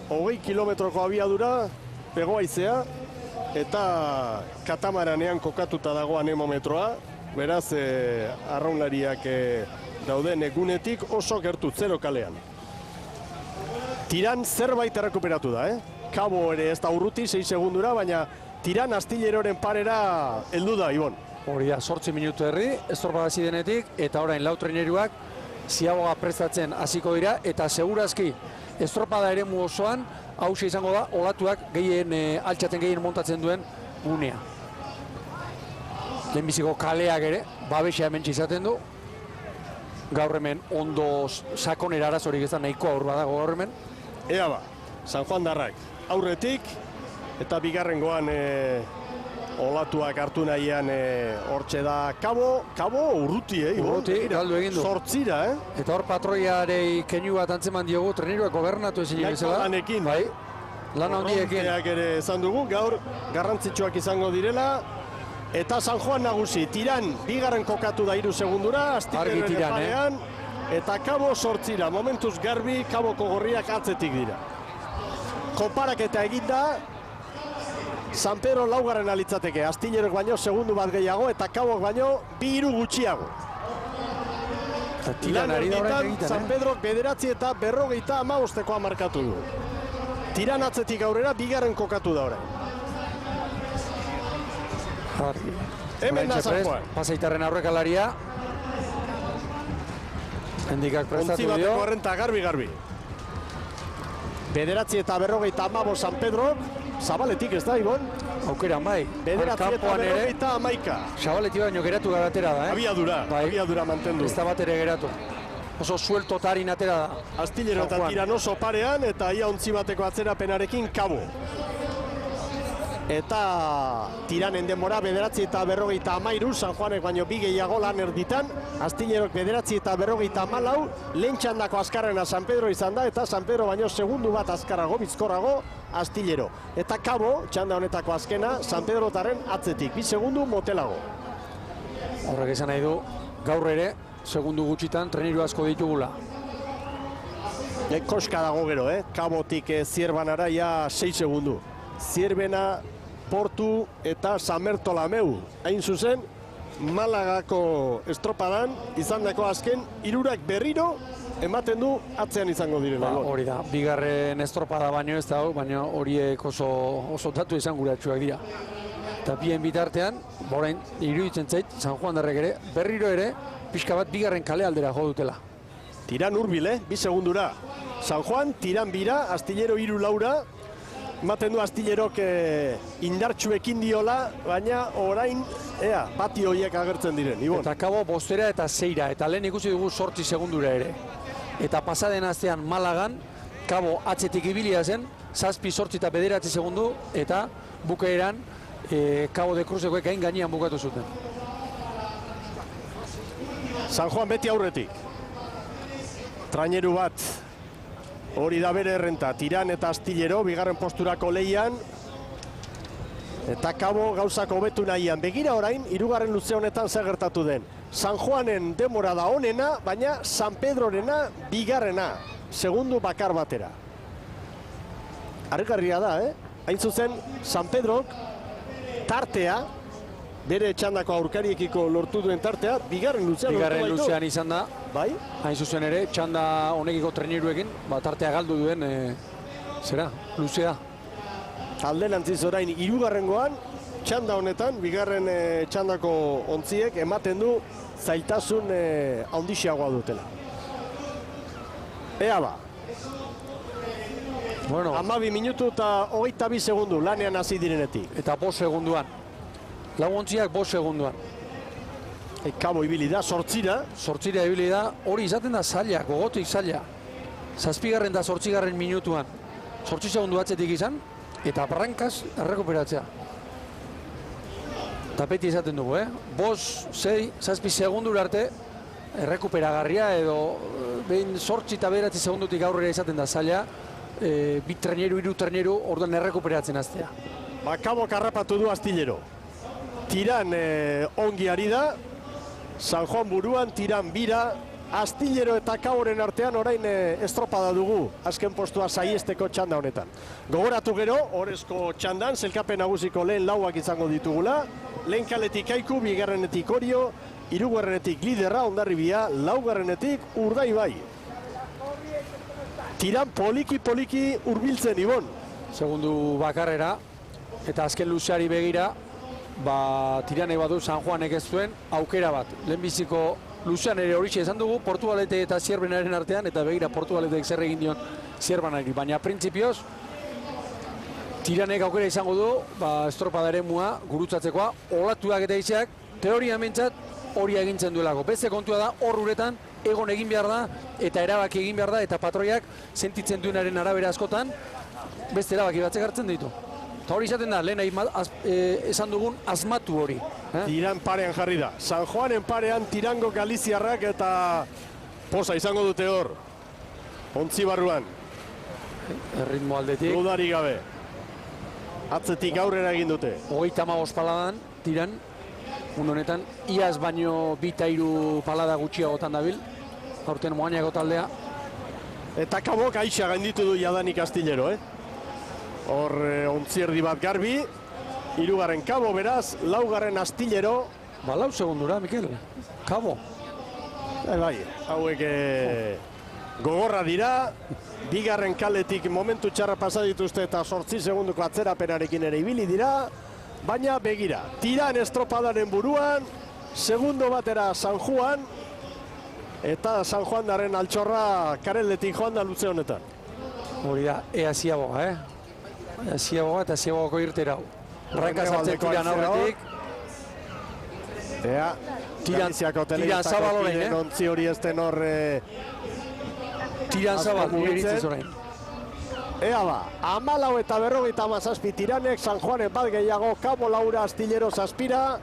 20 kilometroko abiadura, pego aizea, eta katamaranean kokatuta dago anemometroa, beraz, arraunlariak dauden egunetik oso gertu 0 kalean. Tiran zerbait errekuperatu da, Kabo ere ez da urruti, 6 segundura, baina Tiran Astilleroren parera heldu da, Ibon. Hori da, 8 minutu herri, estropadasi denetik, eta orain 4 treneruak ziaboga prestatzen hasiko dira, eta segurazki estropada ere osoan, hauxe izango da, olatuak gehien altxaten gehien montatzen duen gunea. Lehenbiziko kaleak ere, babesea hementxe izaten du. Gaur hemen ondo sakonera arazorik ez da nahiko aur badago gaur hemen. Ea San Juan darrak aurretik, eta bigarrengoan olatuak hartu nahian hortxe da Kabo urruti, Urruti, galdu egin du. 8, Eta hor patroiarei keinu bat antzeman diogu, treneruak gobernatu ezin bezala. Gaiko lanekin. Bai, lan handiekin. Korronteak ere esan dugu, gaur garrantzitsuak izango direla. Eta San Juan nagusi, Tiran bigarren kokatu da 3 segundura, Astillero ere parean. Eta Kabo 8, momentuz garbi, Kaboko gorriak atzetik dira. Konparaketa eginda, San Pedro laugarren alitzateke, Astillerok baino segundu bat gehiago, eta Kabok baino 2 gutxiago. Lan erditan, San Pedrok 9 eta 55 markatu du. Tiran atzetik aurrera, bigarren kokatu da orain. Hemen da San Juan. Pasaitarren aurrekalaria. Hendikak prestatu dio. Ontzi bateko errenta garbi. 9 eta 55 San Pedro, Zabaletik ez da, Ibon? Aukeran bai. 9 eta 51. Zabaletik baino geratu gara atera da, Abiadura mantendu. Ez da bat ere geratu. Oso suelto tarin atera da. Astillero eta Tiran oso parean, eta ia ontzi bateko atzerapenarekin Kabo. Eta Tiranen denbora 9 eta 53, San Juanek baino 2 gehiago lan erditan. Astillerok 9 eta 54, lehen txandako azkarrena San Pedro izan da, eta San Pedro baino segundu bat azkarrago, bizkorrago, Astillero. Eta Kabo, txanda honetako azkena, San Pedrotaren atzetik, 2 segundu motelago. Horrek esan nahi du, gaur ere, segundu gutxitan treniru asko ditugula. Koska dago gero, Kabotik Zierbanara ja 6 segundu. Zierbena, Portu eta San Bertolameu. Hain zuzen, Malagako estropadan izandako azken 3 berriro ematen du atzean izango direla. Hori da, bigarren estropada baino ez da, baina horiek oso datu izan guratsuak dira. Eta bien bitartean, orain iruditzen zait, San Juan darrek ere, berriro ere, pixka bat bigarren kale aldera jo dutela. Tiran hurbil, 2 segundura. San Juan, Tiran bira, Astillero 3 laura, ematen du Astillerok indartsuekin diola, baina orain, bati horiek agertzen diren, Ibon. Eta Kabo 5 eta 6, eta lehen ikusi dugu 8 segundura ere. Eta pasaden astean Malagan, Kabo atzetik ibilia zen, 7, 8 eta 9 segundu, eta bukaeran Kabo de Cruzekoek hain gainean bukatu zuten. San Juan beti aurretik. Traineru bat, hori da bere errenta, Tiran eta Astillero, bigarren posturako lehian. Eta Kabo gauzako hobetu nahian. Begira orain, 3. luze honetan zer gertatu den. San Juanen denbora da onena, baina San Pedrorena bigarrena, segundu bakar batera. Harrigarria da, Hain zuzen, San Pedrok tartea, bere txandako aurkariekiko lortu duen tartea, bigarren luzean lortu baitu. Bigarren luzean izan da, bai? Hain zuzen ere, txanda honekiko treniruekin, tartea galdu duen, luzea. Alderantziz orain 3. Txanda honetan, bigarren txandako ontziek ematen du zailtasun handixiagoa dutela. Ea ba. Bueno. 12 minutu eta 22 segundu lanean hasi direnetik. Eta 5 segunduan. Lau ontziak 5 segunduan. Kabo ibili da, 8. 8 ibili da, hori izaten da zaila, gogotik zaila. 7. eta 8. minutuan. 8 segundu atzetik izan, eta brankaz errekuperatzea. Eta beti izaten dugu, 5, 6, 7 segundura arte errekuperagarria edo behin 8 eta 9 segundutik aurrera izaten da zaila, 2 treneru, 3 treneru, orduan errekuperatzen aztea. Kabo karrapatu du Astillero. Tiran ongi ari da, San Juan buruan, Tiran bira, Astillero eta Kaboren artean orain estropada dugu, azken postua saiesteko txanda honetan. Gogoratu gero, orezko txandan, zelkapen nagusiko lehen lauak izango ditugula, lehen kaletik Kaiku, bigarrenetik Orio, 3. Liderra, Hondarribia, 4. Urdaibai. Tiran poliki hurbiltzen, Ibon. Segundu bakarrera, eta azken luzeari begira, Tiranei badu San Juanek ez zuen aukera bat. Lehenbiziko luzean ere horixe esan dugu, Portugalete eta Zierbenaren artean, eta begira Portugaletek zer egin dion Zierbenari. Baina printzipioz, Tiranek aukera izango du, estropada eremua gurutzatzekoa, olatuak eta izeak, teoria mentzat hori egintzen duelako. Beste kontua da, hor uretan, egon egin behar da, eta erabaki egin behar da, eta patroiak sentitzen duenaren arabera askotan, beste erabaki batzek hartzen ditu. Eta hori izaten da, lehen esan dugun asmatu hori. Tiran parean jarri da. San Juanen parean Tirango Galiziarrak eta posa izango dute hor. Ontzi barruan. Erritmo aldetik. Dudari gabe. Atzetik aurrera egin dute. 35 paladan, tiran. Honetan, iaz baino 2-3 palada gutxiagotan dabil. Aurten Moañako taldea. Eta Kabok aixa gainditu du jadanik Astillero, Hor ontzierdi bat garbi. 3. Kabo beraz, 4. Astillero. Ba, 4 segundura, Mikel. Kabo. Bai, hauek gogorra dira. 2. kaletik momentu txarra pasa dituzte eta 8 segunduko atzerapenarekin ere ibili dira. Baina begira, tiran estropadaren buruan, segundo batera San Juan, eta San Juan daren altxorra kareletik joan da luze honetan. Hori da, ea ziaboga, Ea ziaboga eta ziabogako irtera. Ranka zartzen tiran aurretik. Ea, Galiziako telebistako kiden ontzi hori ezten hor... Tiran zabal, iritziz orain. Ea ba, 14 eta 57 tiranek, San Juanen bat gehiago, Kabo Laura Astillero zazpira,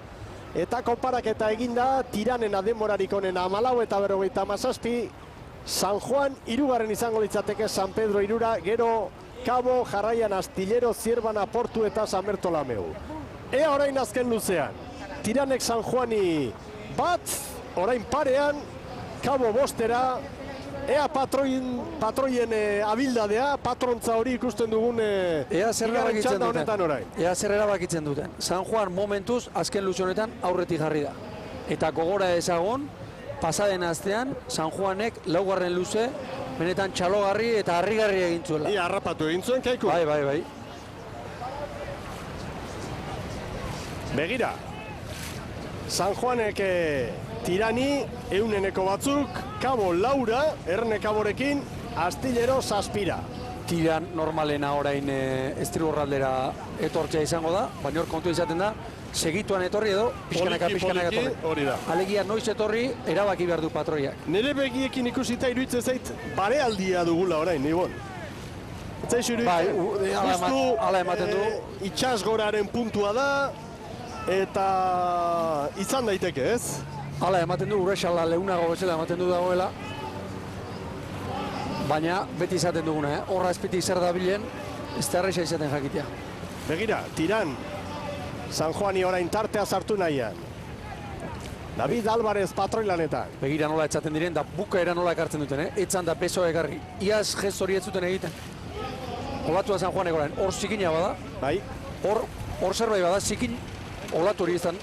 eta konparaketa eginda, tiranen ademorarik onena 14 eta 57, San Juan 3. izango litzateke San Pedro 3, gero Kabo, jarraian Astillero, Zierbana, Portu eta San Bertolameu. Ea orain azken luzean, tiranek San Juani bat, orain parean, Kabo bostera, ea patroien abildadea, patrontza hori ikusten dugun bigarren txanda honetan orain. Ea zer erabakitzen duten. San Juan momentuz azken luze honetan aurretik jarri da. Eta gogora ezagon, pasaden astean, San Juanek 4. luze, benetan txalogarri eta harrigarri egin zuela. Ia, harrapatu egin zuen, Kaiku. Bai. Begira, San Juanek tirani, euneneko batzuk, Kabo Laura, Erne Kaborekin, Astillero zazpira. Tiran normalena orain estriborraldera etortzea izango da, baina hor kontu izaten da, segituan etorri edo, pixkanaka etorri. Hori da. Alegia noiz etorri, erabaki behar du patroiak. Nire begiekin ikusita iruditzen zait, barealdia dugula orain, Ibon. Zaizu iruditzen, hala ematen du. Itxasgoraren puntua da, eta izan daiteke, ez? Hala ematen du, Urexala leunago bezala ematen du dagoela. Baina beti izaten duguna, horra ezpitik zer da bilen, ez da erresa izaten jakitea. Begira, tiran, San Juani orain tartea sartu nahian. David Álvarez patroilanetan. Begira nola etzaten diren, da bukaera nola ekartzen duten, etzan da peso ekarri. Iaz gest hori ez zuten egiten. Olatua San Juanek orain, hor zikina bada. Bai. Hor zerbait bada, zikin, olatu hori izan.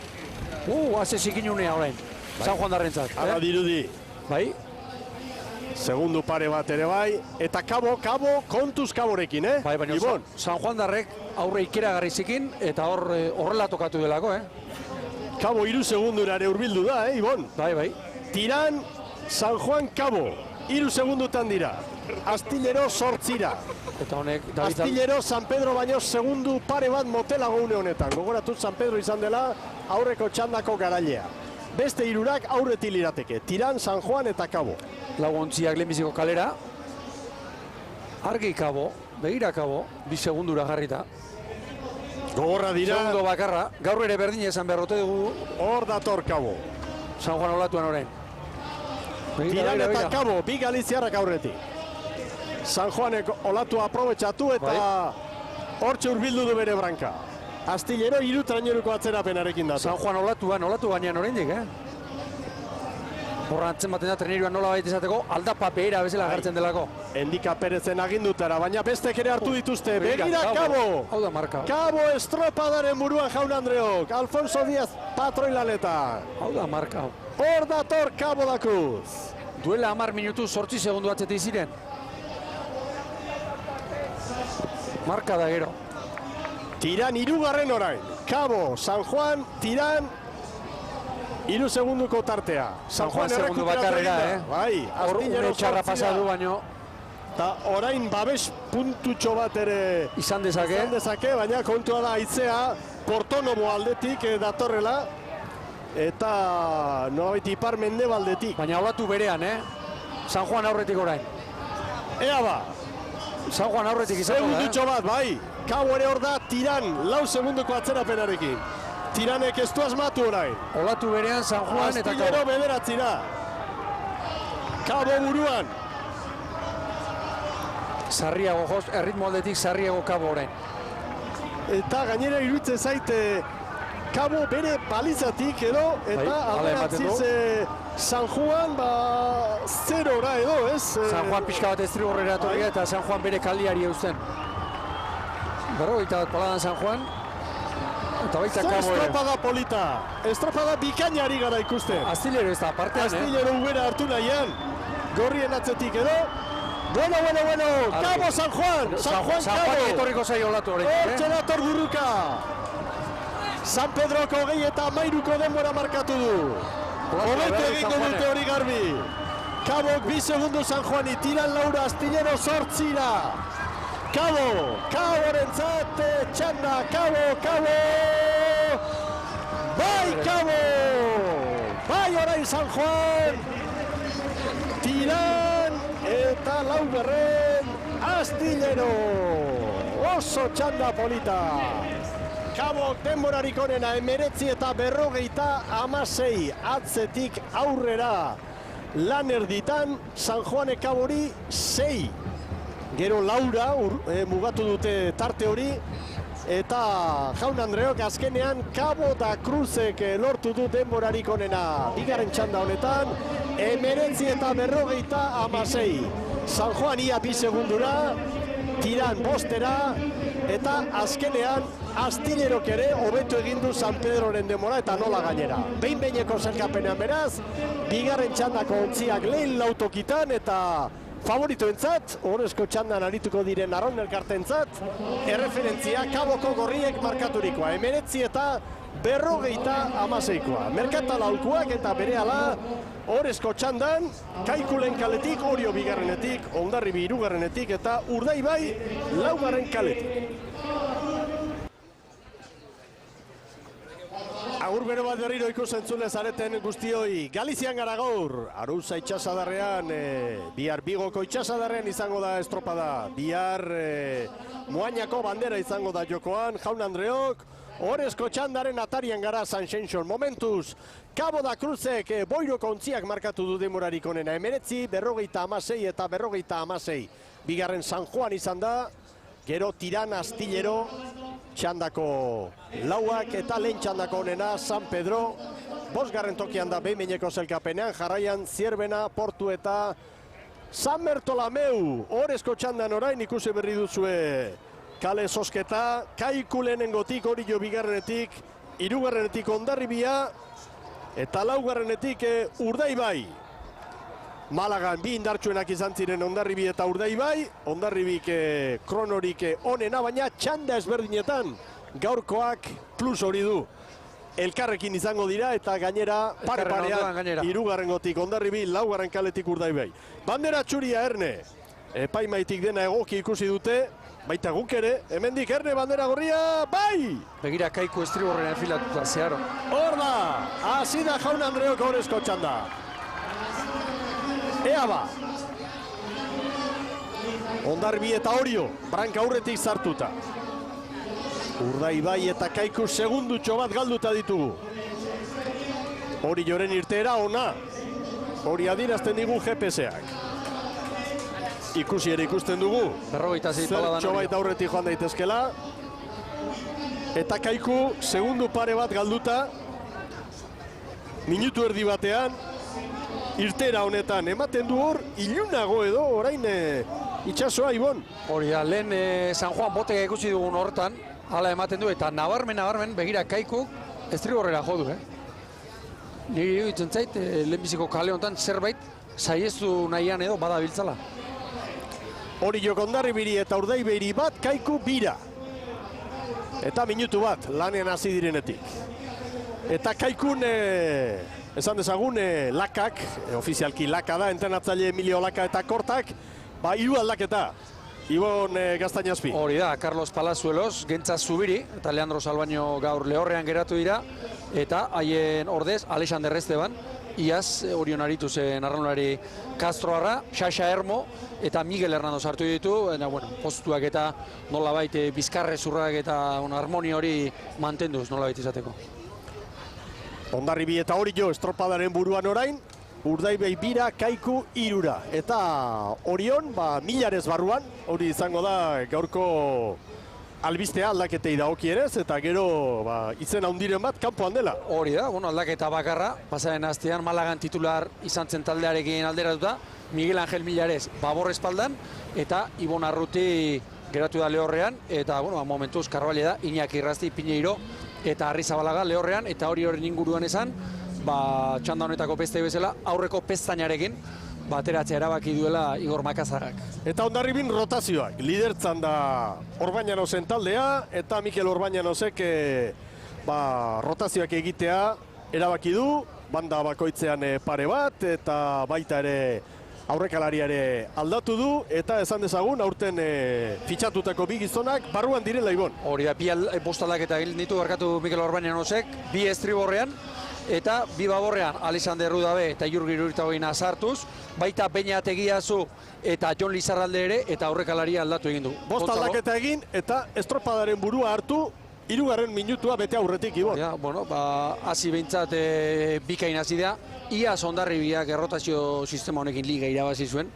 Haze zikin unea orain, San Juan darrentzat. Ara dirudi. Bai. Segundu pare bat ere bai, eta Kabo, kontuz Kaborekin, Bai, baina San Juan darrek aurre ikeragarri zikin, eta horrela tokatu delako, Kabo 3 segundura ere urbildu da, Ibon? Bai. Tiran, San Juan, Kabo, 3 segundutan dira. Astillero 8. Eta honek, Astillero, San Pedro baino segundu pare bat motelago une honetan. Gogoratu San Pedro izan dela aurreko txandako garailea. Beste 3 aurretik lirateke, Tiran, San Juan eta Kabo. Laguntziak lehenbiziko kalera. Argi Kabo, begira Kabo, 2 segundura jarrita. Gogorra dira. Segundo bakarra, gaur ere berdin esan beharrote dugu. Hor dator Kabo. San Juan olatuan orain. Tiran eta Kabo, bi galiziarrak aurretik. San Juanek olatu aprobetxatu eta hortxe urbildu du bere branka. Astillero 3 traineruko atzerapenarekin da. San Juan olatu gainean oraindik, Horra antzen baten da, trenerioan nola baita izateko, aldapa behera bezala gartzen delako. Endika Perezen agindutara, baina bestek ere hartu dituzte. Begira Kabo! Hau da marka. Kabo estropadaren buruan Jaun Andreok. Alfonso Díaz patroilaneta. Hau da marka. Hor dator Kabo da Cruz. Duela 10 minutu 8 segundu atzetik ziren. Marka da gero. Tiran 3. orain. Kabo, San Juan, Tiran, 3 segunduko tartea. San Juan segundu bakarrera, Bai, Astillero txarra pasadu baino. Eta orain babes puntutxo bat ere izan dezake, baina kontua da aitzea Portonobo aldetik datorrela. Eta nolabait ipar mendebaldetik. Baina olatu berean, San Juan aurretik orain. Ea ba. San Juan aurretik izango da, segundutxo bat, bai. Kabo ere hor da, Tiran, 4 segunduko atzerapenarekin. Tiranek ez du asmatu orain. Olatu berean San Juan eta Kabo. Astillero bederatzira. Kabo buruan. sarriago joz, erritmo aldetik sarriago Kabo orain. Eta gainera iruditzen zaite Kabo bere balizatik edo, eta alderantziz San Juan, 0-ra edo, ez? San Juan pixka bat estrigorrera etorria eta San Juan bere kaldiari eusten. 41 paladan San Juan, eta baita Kabo ere. Estropada polita, estropada bikainari gara ikusten. Astillero ez da, partean, Astillero ubera hartu nahian, gorrien atzetik edo. Bueno, Kabo San Juan, San Juan Kabo. Etorriko zaio olatu horrein. Hortxe dator burruka. San Pedroko 33ko denbora markatu du. Hobeto egingo dute hori garbi. Kabok 2 segundu San Juani, tiran Laura, Astillero 8-ra. Kaborentzat txanda, Kabo! Bai, Kabo! Bai, orain San Juan! Tiran eta Lauberren Astillero! Oso txanda polita! Kabok denborarik onena 19 eta 56 atzetik aurrera lan erditan San Juane Kabori 6. Gero Laura mugatu dute tarte hori eta Jaun Andreok azkenean Kabo da Cruzek lortu du denborarik onena. Bigarren txanda honetan 19 eta 56. San Juan ia 2 segundura, tiran 5-era eta azkenean Astillerok ere hobeto egin du San Pedroren denbora eta nola gainera. Behin-behineko zerkapenean beraz, bigarren txandako ontziak lehen lautokitan eta favoritoentzat, horrezko txandan arituko diren arraun elkartentzat, erreferentzia Kaboko gorriek markaturikoa. 19 eta 56koa. Merkatala aulkuak eta berehala horrezko txandan, Kaikulen kaletik, Orio bigarrenetik, Hondarribi hirugarrenetik eta Urdaibai laugarren kaletik. Agur bero bat berriro ikusentzule zareten guztioi. Galizian gara gaur, Aruza itxasadarrean, bihar Bigoko itxasadarrean izango da estropada. Bihar Moañako bandera izango da jokoan, Jaun Andreok, horrezko txandaren atarian gara San Xenxon. Momentuz, Kabo da Cruzek Boiroko ontziak markatu du denborarik onena. 19, 56 eta 56. Bigarren San Juan izan da, gero Tirana Astillero, txandako lauak eta lehen txandako onena San Pedro. 5. tokian da behin-behineko zelkapenean, jarraian Zierbena, Portu eta San Bertolameu. Horrezko txandan orain ikusi berri duzue kale sosketa, Kaiku lehenengotik, Orio bigarrenetik, hirugarrenetik Hondarribia eta laugarrenetik Urdaibai. Malagan bi indartsuenak izan ziren Hondarribi eta Urdaibai, Hondarribik kronorik onena, baina txanda ezberdinetan gaurkoak plus hori du. Elkarrekin izango dira eta gainera pare-parean hirugarrengotik Hondarribi, laugarren kaletik Urdaibai. Bandera txuria Erne, epaimaitik dena egoki ikusi dute, baita guk ere, hemendik Erne bandera gorria, bai! Begira Kaiku estriborren enfilatuta, zeharo. Hor da, hasi da Jaun Andreok horrezko txanda. Ea ba! Hondarribi eta Orio, branka aurretik zartuta. Urdaibai eta Kaiku segundutxo bat galduta ditugu. Orioren irteera ona. Hori adierazten digu GPS-ak. Ikusi ere ikusten dugu. 56 paladan Zertxo bait aurretik joan daitezkela. Eta Kaiku segundu pare bat galduta. Minutu erdi batean. Irtera honetan ematen du hor, ilunago edo, orain itxasoa, Ibon. Hori da, lehen San Juan botega ikusi dugun hortan, hala ematen du, eta nabarmen, begira Kaikuk estrigorrera jo du, Niri iruditzen zait, lehenbiziko kale honetan zerbait saiestu nahian edo badabiltzala. Orio Hondarribiri eta Urdaibairi bat, Kaiku bira. Eta minutu bat, lanean hasi direnetik. Eta Kaikun, esan dezagun, lakak, ofizialki laka da, entrenatzaile Emilio Laka eta Kortak, hiru aldaketa, Ibon Gaztainazpi. Hori da, Carlos Palazuelos, Gentza Zubiri, eta Leandro Salbaño gaur lehorrean geratu dira, eta haien ordez, Alexander Esteban, iaz Orion aritu zen arraunlari Castroarra, Xaxa Hermo, eta Miguel Hernando sartu ditu, eta, bueno, postuak eta nolabait bizkarre zurrak eta harmonia hori mantenduz nolabait izateko. Hondarribi eta Orio estropadaren buruan orain, Urdaibei bira, Kaiku irura. Eta Orion, milarez barruan, hori izango da gaurko albistea aldaketei dagokionez, eta gero izen handiren bat kanpoan dela. Hori da, aldaketa bakarra, pasaren astean Malagan titular izan zen taldearekin alderatuta, Miguel Ángel Millares babor espaldan, eta Ibon Arruti geratu da lehorrean, eta momentuz Karraballe da, Iñaki Irrasti, Piñeiro, eta Arrizabalaga lehorrean, eta hori inguruan esan, txanda honetako peste bezala, aurreko pestainarekin, bateratzea erabaki duela Igor Makazagak. Eta Hondarribin rotazioak, lidertzan da Orbañanosen taldea, eta Mikel Orbañanosek rotazioak egitea erabaki du, banda bakoitzean pare bat, eta baita ere aurrekalari ere aldatu du, eta esan dezagun, aurten fitxatutako bi gizonak barruan direla Ibon. Hori da, bi bostaldaketa egin ditu barkatu Mikel Orbañanosek, bi estriborrean, eta bi baborrean Alexander Rudabe eta Jurgi Iruritagoina sartuz, baita Beñat Egiazu eta Jon Lizarralde ere, eta aurrekalaria aldatu egin du. Bost aldaketa egin, eta estropadaren burua hartu, 3. minutua bete aurretik, Ibon. Ja, hasi behintzat bikain hasi da, iaz Hondarribiak errotazio sistema honekin liga irabazi zuen,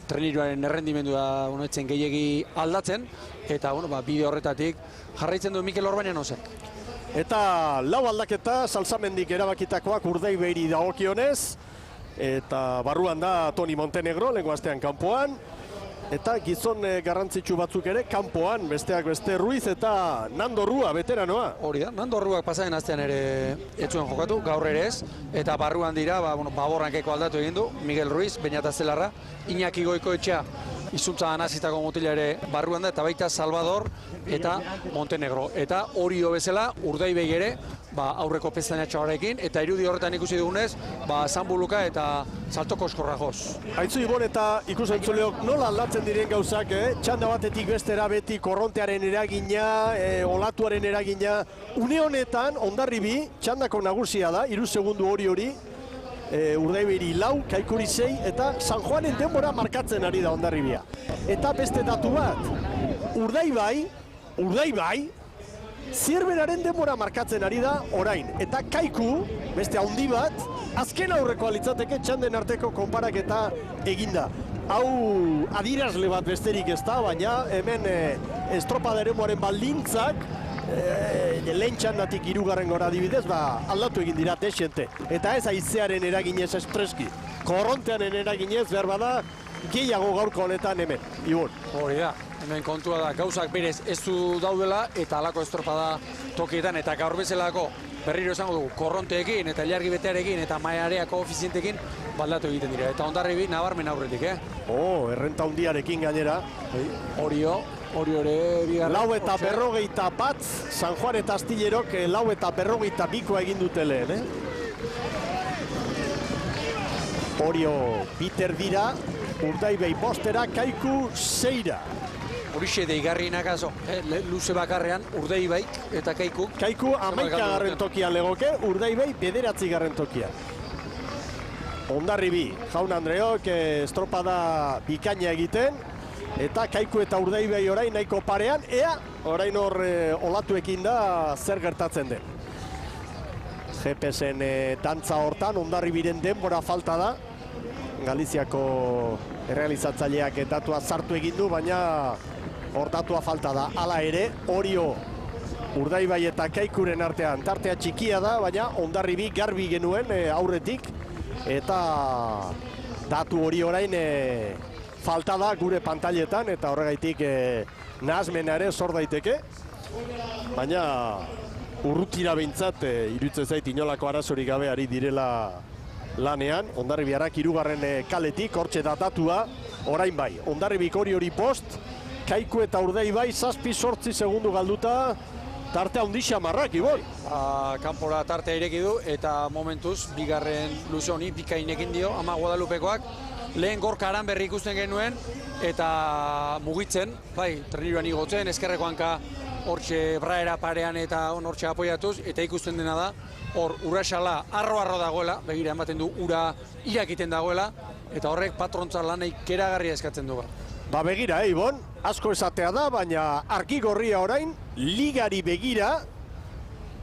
treniruaren errendimendua etzen gehiegi aldatzen, eta bide horretatik jarraitzen du Mikel Orbañanosek. Eta 4 aldaketa, Salsamendik erabakitakoak Urdaibeiri dagokionez, eta barruan da Toni Montenegro, lehengo astean kanpoan, eta gizon garrantzitsu batzuk ere kanpoan, besteak beste Ruiz eta Nando Rua, veteranoa. Hori da, Nando Ruak pasaren astean ere etzuen jokatu, gaur ere ez, eta barruan dira, baborrankeko aldatu egin du, Miguel Ruiz, Beñat Azelarra, Iñaki Goikoetxea, izuntza nazitako motila ere barruan da, eta baita Salvador eta Montenegro. Eta Orio bezala, Urdaibei ere, aurreko pestainatxoarekin, eta irudi horretan ikusi dugunez, Zanbuluka eta Saltoko Eskorra joz. Aitzu Ibon eta ikusentzuleok nola aldatzen diren gauzak, txanda batetik bestera beti korrontearen eragina, olatuaren eragina. Une honetan, Hondarribi, txandako nagusia da, 3 segundu hori, Urdaibeiri 4, Kaikuri 6, eta San Juanen denbora markatzen ari da Hondarribia. Eta beste datu bat, Urdaibai, Zierberaren denbora markatzen ari da orain. Eta Kaiku, beste handi bat, azken aurreko alitzateke txanden arteko konparaketa eginda. Hau adirazle bat besterik ez da, baina hemen estropaderemoaren baldintzak, lehen txandatik 3. gora adibidez, aldatu egin dira desente. Eta ez haizearen eraginez espreski. Korrontearen eraginez behar bada gehiago gaurko honetan hemen. Ibon. Hori da, hemen kontua da, gauzak berez ez du daudela eta halako estropada tokietan, eta gaur bezalako berriro esango dugu, korronteekin eta ilargi betearekin eta maiareako ofizientekin baldatu egiten dira. Eta Hondarribi nabarmen aurretik, errenta handiarekin gainera. Hori ere bigarren. 4 eta 41, San Juan eta Astillerok 4 eta 42 egin dute lehen, Orio biter dira, Urdaibei 5, Kaiku 6. Horixe deigarrienak azo, luze bakarrean Urdaibaik eta Kaiku. Kaiku 11. tokian legoke, Urdaibei 9. tokian. Hondarribi, jaun Andreok, estropada bikaina egiten, eta Kaiku eta Urdaibei orain nahiko parean, ea orain hor olatuekin da zer gertatzen den. GPS-en dantza hortan, Hondarribiren denbora falta da. Galiziako errealizatzaileak datua sartu egin du, baina hor datua falta da. Hala ere, Orio, Urdaibai eta Kaikuren artean tartea txikia da, baina Hondarribi garbi genuen aurretik, eta datu hori orain falta da gure pantailetan, eta horregaitik nahasmena ere sor daiteke, baina urrutira behintzat iruditzen zait inolako arazorik gabe ari direla lanean. Hondarribiarrak 3. kaletik, hortxe datatua, orain bai. Hondarribik hori 5, Kaiku eta Urdaibai 7-8 segundu galduta, tarte handi xamarrak, Ibon. Kanpora tartea ireki du, eta momentuz, bigarren luze honi, bikainekin dio, ama Guadalupekoak, lehen gorka Aranberri ikusten genuen, eta mugitzen, treniruan igotzen, eskerreko hanka hortxe braera parean eta hortxe apoiatuz, eta ikusten dena da, hor Urasala arro-arro dagoela, begira ematen du ura irakiten dagoela, eta horrek patrontza lanei keragarria eskatzen du. Begira, Ibon, asko esatea da, baina argi gorria orain, ligari begira,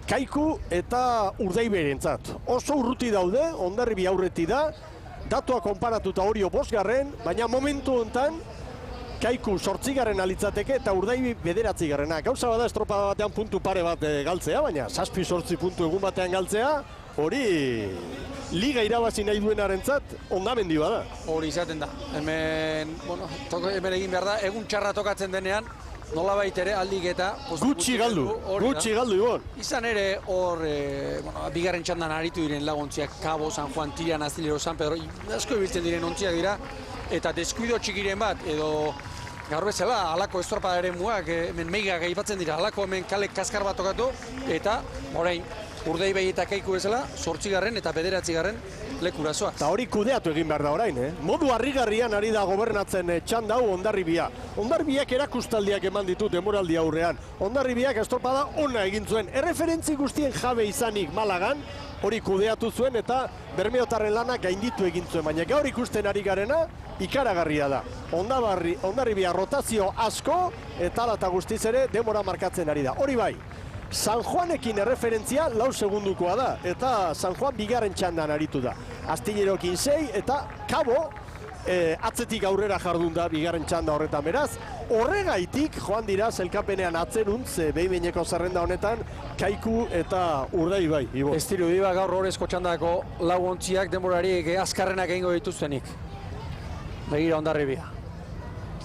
Kaiku eta Urdaiberentzat. Oso urruti daude, Hondarribi aurreti da, datua konparatuta Orio 5garren, baina momentu hontan Kaiku 8garren alitzateke eta Urdaibi 9garrena. Gauza bada estropada batean puntu pare bat galtzea, baina 7-8 puntu egun batean galtzea, hori liga irabazi nahi duenarentzat hondamendi bada. Hori izaten da. Hemen, bueno, hemen egin behar da, egun txarra tokatzen denean, nolabait ere aldik eta gutxi galdu Ibon. Izan ere hor, bigarren txandan aritu diren laguntziak, Cabo, San Juan, Tiran, Aztilero, San Pedro, asko ibiltzen diren ontziak dira, eta deskuido txikiren bat, edo gaur bezala, alako estropada ere muak, hemen meigak aipatzen dira, alako hemen kale kaskar bat tokatu, eta orain, Urdaibai eta Kaiku bezala, 8garren eta 9garren lekurazoa. Eta hori kudeatu egin behar da orain, Modu harrigarrian ari da gobernatzen txanda hau Hondarribia. Hondarribiak erakustaldiak eman ditu demoraldi aurrean. Hondarribiak estropada ona egin zuen. Erreferentzi guztien jabe izanik Malagan, hori kudeatu zuen eta Bermeotarren lana gainditu egin zuen. Baina gaur ikusten ari garena, ikaragarria da. Hondarribia rotazio asko eta ala eta guztiz ere demora markatzen ari da. Hori bai. San Juanekin erreferentzia 4 segundukoa da, eta San Juan bigarren txandan aritu da. Astillerokin 6 eta Cabo atzetik aurrera jardun da bigarren txanda horretan beraz. Horregaitik joan dira zelkapenean atzeruntz behin-behineko zerrenda honetan Kaiku eta Urdaibai. Estiru diba gaur horrezko txandako lau ontziak denborariek azkarrenak egingo dituztenik. Begira Hondarribia.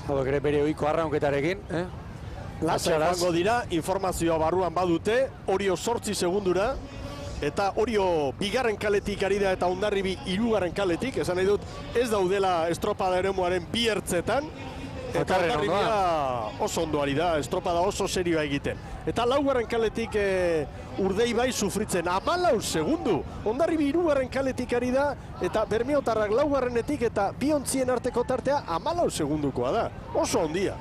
Hau ere bere ohiko arraunketarekin, Latza emango dira, informazioa barruan badute, Orio 8 segundura, eta Orio bigarren kaletik ari da eta Hondarribi 3garren kaletik, esan nahi dut, ez daudela estropada eremuaren bi ertzetan, eta Hondarribia oso ondo ari da, estropada oso serioa egiten. Eta 4garren kaletik Urdaibai sufritzen, 14 segundu, Hondarribi 3garren kaletik ari da, eta Bermeotarrak 4garrenetik eta bi ontzien arteko tartea 14 segundukoa da, oso ondia.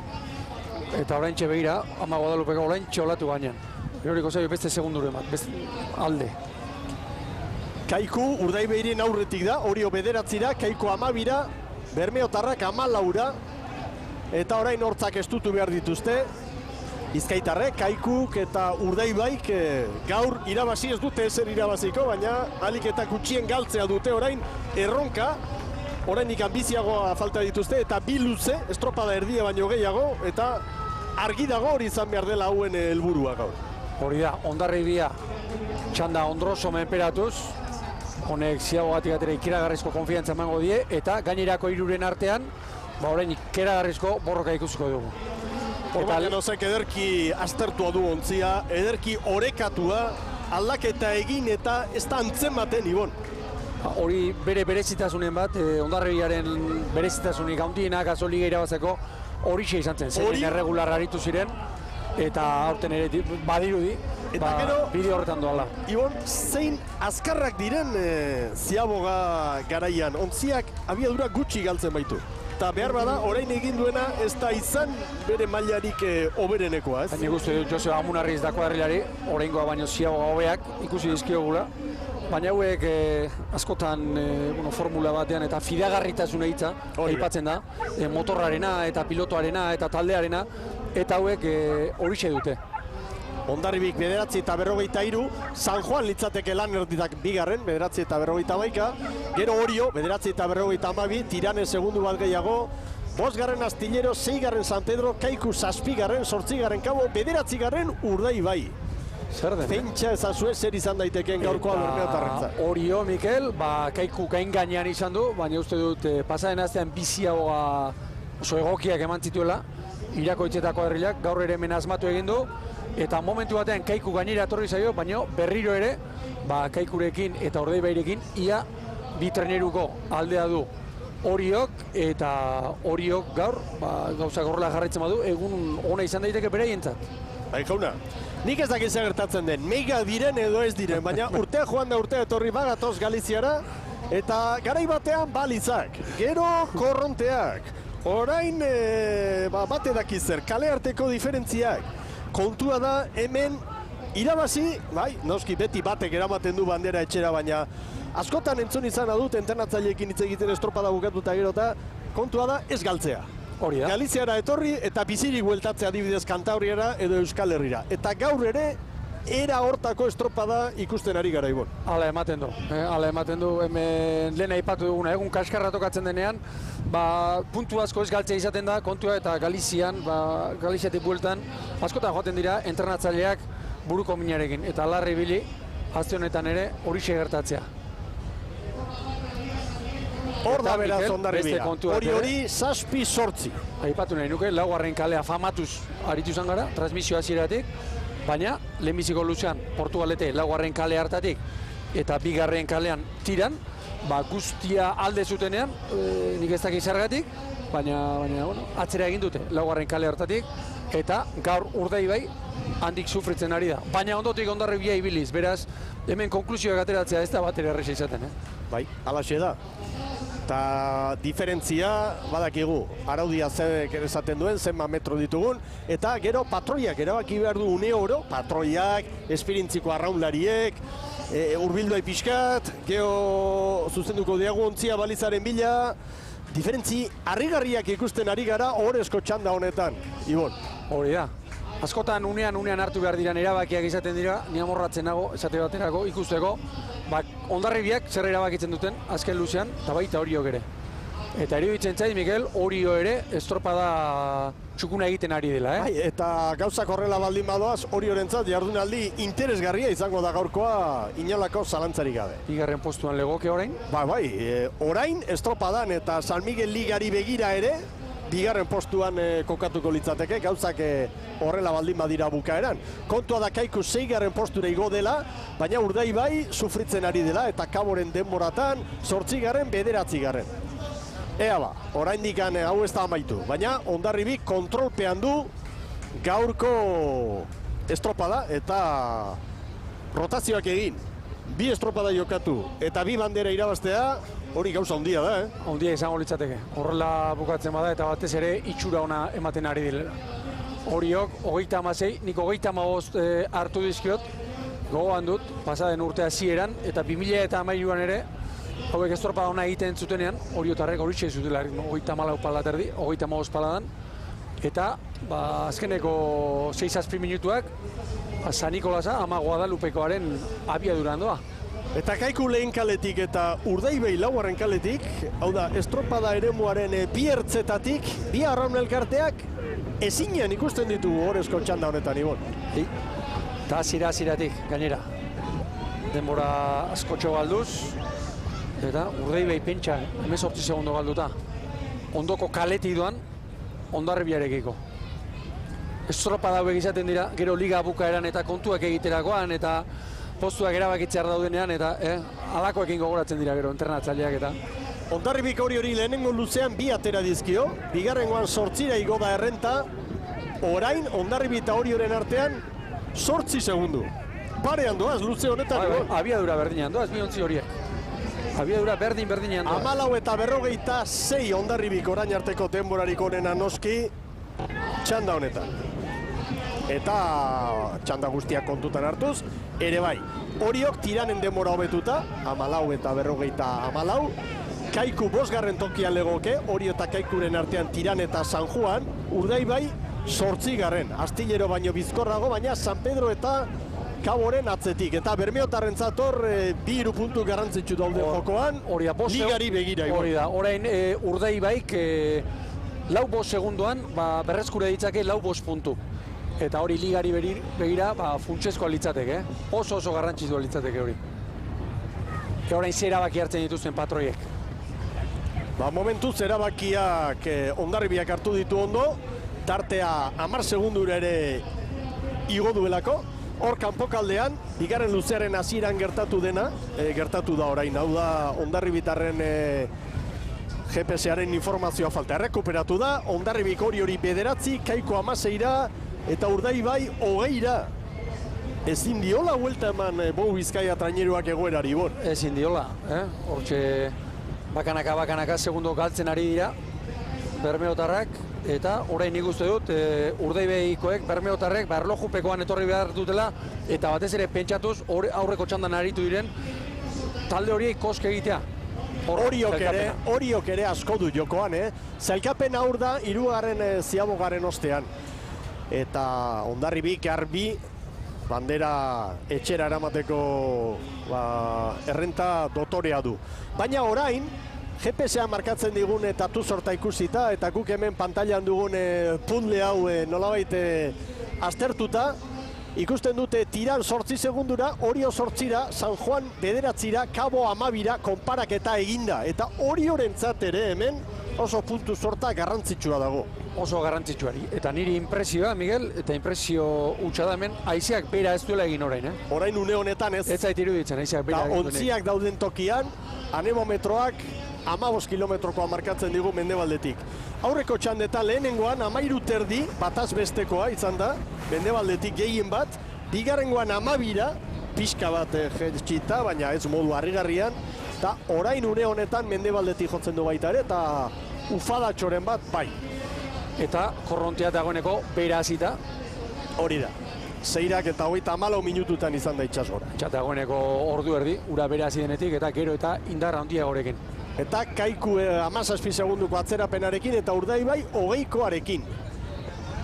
Eta orain begira, Ama Guadalupeko orain olatu gainean. Eroriko zaio beste segundure bat, beste alde. Kaiku Urdaibairen aurretik da, Orio 9ra, Kaiku 12ra, Bermeotarrak 14ra, eta orain hortzak estutu behar dituzte. Bizkaitarrek, Kaikuk eta Urdaibaik gaur irabazi ez dute ezer irabaziko, baina alik eta gutxien galtzea dute orain erronka. Oraindik anbiziagoa falta dituzte eta bi luze, estropada erdia baino gehiago, eta argi dago hori izan behar dela hauen helburua gaur. Hori da, Hondarribia txanda ondroso menperatuz, honek ziagogatik atera ikeragarrizko konfiantza emango die, eta gainerako hiruren artean, orain ikeragarrizko borroka ikusiko dugu. Eta Lenozek ederki aztertua du ontzia, ederki orekatua, aldaketa egin eta ez da antzematen Ibon. Hori bere berezitasunen bat, Hondarribiaren berezitasunik handienak azoliga irabazeko horixe izan zen, zein erregular aritu ziren, eta aurten ere badirudi, bideo horretan doala. Ibon, zein azkarrak diren ziaboga garaian, ontziak abiadura gutxi galtzen baitu. Eta behar bada, orain egin duena ez da izan bere mailarik oberenekoa, ez? Nik uste dut Joseba Amunarriz dako herrilari, oraingoa baino ziaboga hobeak ikusi dizkiogula, baina hauek askotan formula batean eta fidagarritasuna hitza aipatzen da, motorrarena eta pilotoarena eta taldearena, eta hauek horixe dute. Hondarribik 9 eta 53, San Juan litzateke lan erditak bigarren, 9 eta 51, gero Orio, 9 eta 52, Tirane segundu bat gehiago, 5garren Astillero, 6garren San Pedro, Kaiku 7garren, 8garren Cabo, 9garren Urdaibai. Zer den, Pentsa ezazue zer izan daitekeen gaurkoa Bermeotarrentzat. Orio, Mikel, Kaiku gain gainean izan du, baina uste dut pasaren astean biziagoa oso egokiak eman zituela, irakoitzetako herrilak, gaur ere hemen asmatu egin du, eta momentu batean Kaiku gainera etorri zaio, baina berriro ere, Kaikurekin eta Urdaibairekin ia bi treneruko aldea du Oriok, eta Oriok gaur, gauzak horrela jarraitzen badu, egun ona izan daiteke beraientzat. Bai, jauna, nik ez dakit zer gertatzen den, meiga diren edo ez diren, baina urtea joan da urtea etorri bagatoz Galiziara, eta garai batean balizak, gero korronteak, orain bate dakizer, kale arteko diferentziak, kontua da hemen irabazi, bai, noski beti batek eramaten du bandera etxera, baina askotan entzun izan adut entrenatzaileekin hitz egiten estropada bukatuta gero eta kontua da ez galtzea. Galiziara etorri eta bizirik bueltatzea adibidez Kantabriara edo Euskal Herrira. Eta gaur ere era hortako estropada ikusten ari gara, Ibon. Hala ematen du, hemen lehen aipatu duguna, egun kaskarra tokatzen denean, puntu asko ez galtzea izaten da, kontua eta Galizian, Galiziatik bueltan, askotan joaten dira, entrenatzaileak buruko minarekin, eta larri bili, azte honetan ere, horixe gertatzea. Hor da beraz Hondarribia, hori 7-8. Aipatu nahi nuke, laugarren kalea famatuz aritu izan gara, transmisio hasieratik, baina lehenbiziko luzean Portugalete laugarren kale hartatik eta bigarren kalean tiran, guztia alde zutenean, nik ez dakit zergatik, baina atzera egin dute laugarren kale hartatik, eta gaur Urdaibai handik sufritzen ari da. Baina ondotik Hondarribia ibiliz, beraz, hemen konklusioak ateratzea ez da batera erresa izaten. Bai, alaxe da. Eta diferentzia badakigu, araudia zek esaten duen, zenba metro ditugun, eta gero patroiak erabaki behar du une oro, patroiak, esperintziko arraunlariek, urbildu pixkat, gero zuzenduko diagu ontzia balizaren bila, diferentzi harrigarriak ikusten ari gara ohorezko txanda honetan, Ibon. Hori da. Askotan unean hartu behar diran erabakiak izaten dira, ni amorratzen nago, esate baterako, ikusteko, Hondarribiak zer erabakitzen duten azken luzean, eta baita Oriok ere. Eta iruditzen zait, Mikel, Orio ere estropada txukuna egiten ari dela, Bai, eta gauzak horrela baldin badoaz, Oriorentzat jardunaldi interesgarria izango da gaurkoa inolako zalantzarik gabe. Bigarren postuan legoke orain? Bai, orain estropadan eta San Miguel Ligari begira ere, bigarren postuan kokatuko litzateke, gauzak horrela baldin badira bukaeran. Kontua da Kaiku 6. postura igo dela, baina Urdaibai sufritzen ari dela, eta Kaboren denboratan 8. 9. Ea oraindik hau ez da amaitu, baina Hondarribik kontrolpean du gaurko estropada eta rotazioak egin. 2 estropada jokatu eta 2 bandera irabaztea, hori gauza handia da, Handia izango litzateke. Horrela bukatzen bada eta batez ere itxura ona ematen ari direla. Oriok 36, nik 35 hartu dizkiot, gogoan dut, pasaden urte hasieran eta 2013an ere, hauek estropada ona egiten zutenean, Oriotarrek horitxe zutela, 34 pala terdi, 35 paladan, eta azkeneko 6-7 minutuak, San Nikolasa ama Guadalupekoaren abiaduran doa. Eta Kaiku lehen kaletik eta Urdaibai laugarren kaletik, hau da, estropada eremuaren bi ertzetatik, bi arraun elkarteak ezinean ikusten ditugu horrezko txanda honetan, Ibon. Eta hasieratik gainera. Denbora askotxo galduz, eta Urdaibai pentsa, 18 segundo galduta. Ondoko kaletik doan, Hondarribiarekiko. Estropada hauek izaten dira, gero liga bukaeran eta kontuak egiterakoan, eta postuak erabakitzear daudenean, eta alakoekin gogoratzen dira gero entrenatzaileak eta. Hondarribik hori lehenengo luzean 2 atera dizkio, bigarrengoan 8 igo da errenta, orain Hondarribi eta Orioren artean 8 segundu. Parean doaz, luze honetan. Abiadura berdinean doaz, bi ontzi horiek. Abiadura berdinean doaz. 14 eta 56 Hondarribik orain arteko denborarik onena noski txanda honetan. Eta txanda guztiak kontutan hartuz, ere bai, Oriok tiranen denbora hobetuta, 14 eta 54, Kaiku 5. tokian legoke, Orio eta Kaikuren artean Tiran eta San Juan, Urdaibai 8. Astillero baino bizkorrago, baina San Pedro eta Kaboren atzetik. Eta Bermeotarrentzat hor 2 puntu garrantzitsu daude jokoan, ligari begira. Hori da, orain Urdaibaik 4 segundoan berreskura ditzake 4 puntu. Eta hori ligari begira funtsezkoa litzateke, oso garrantzitsua litzateke hori. Eta orain zer erabaki hartzen dituzten patroiek. Momentuz erabakiak Hondarribiak hartu ditu ondo, tartea 10 segundura ere igo duelako. Hor kanpokaldean, bigarren luzearen hasieran gertatu dena, gertatu da orain, hau da Hondarribitarren GPS-aren informazioa falta. Errekuperatu da, Hondarribik hori 9, Kaiku 16, eta Urdaibai 20. Ezin diola huelta eman Bou Bizkaia traineruak egoerari, Ibon. Ezin diola, hortxe bakanaka segundo galtzen ari dira Bermeotarrak, eta orain nik uste dut Urdaibaikoek, Bermeotarrek, erlojupekoan etorri behar dutela, eta batez ere pentsatuz aurreko txandan aritu diren talde horiek koske egitea. Oriok ere asko du jokoan, zailkapen aur da 3. ziabogaren ostean. Eta Hondarribik garbi bandera etxera eramateko errenta dotorea du. Baina orain, GPS-a markatzen digun tatu sorta ikusita, eta guk hemen pantailan dugun puzzle hau nolabait aztertuta, ikusten dute Tiran 8 segundura, Orio 8ra, San Juan 9ra, Kabo 12ra konparaketa eginda. Eta Oriorentzat ere hemen oso puntu sorta garrantzitsua dago. Oso garrantzitsuari. Eta niri impresioa, Miguel, eta impresio hutsa da hemen, haizeak bera ez duela egin orain, Orain une honetan ez. Ez zait iruditzen, haizeak bera egin duenek. Ontziak dauden tokian, anemometroak 15 kilometrokoa markatzen digu mendebaldetik. Aurreko txandetan lehenengoan 13:30 bataz bestekoa izan da, mendebaldetik gehien bat, bigarrengoan 12ra, pixka bat jetxita, baina ez modu harrigarrian, eta orain une honetan mendebaldetik jotzen du baita ere, eta ufadatxoren bat bai. Eta korrontea dagoeneko bera hasita. Hori da. 6 eta 34 minututan izan da itsasgora. Dagoeneko ordu erdi, ura bera hasi denetik, eta gero eta indar handiagorekin. Eta Kaiku 17 segunduko atzerapenarekin eta Urdaibai 20koarekin.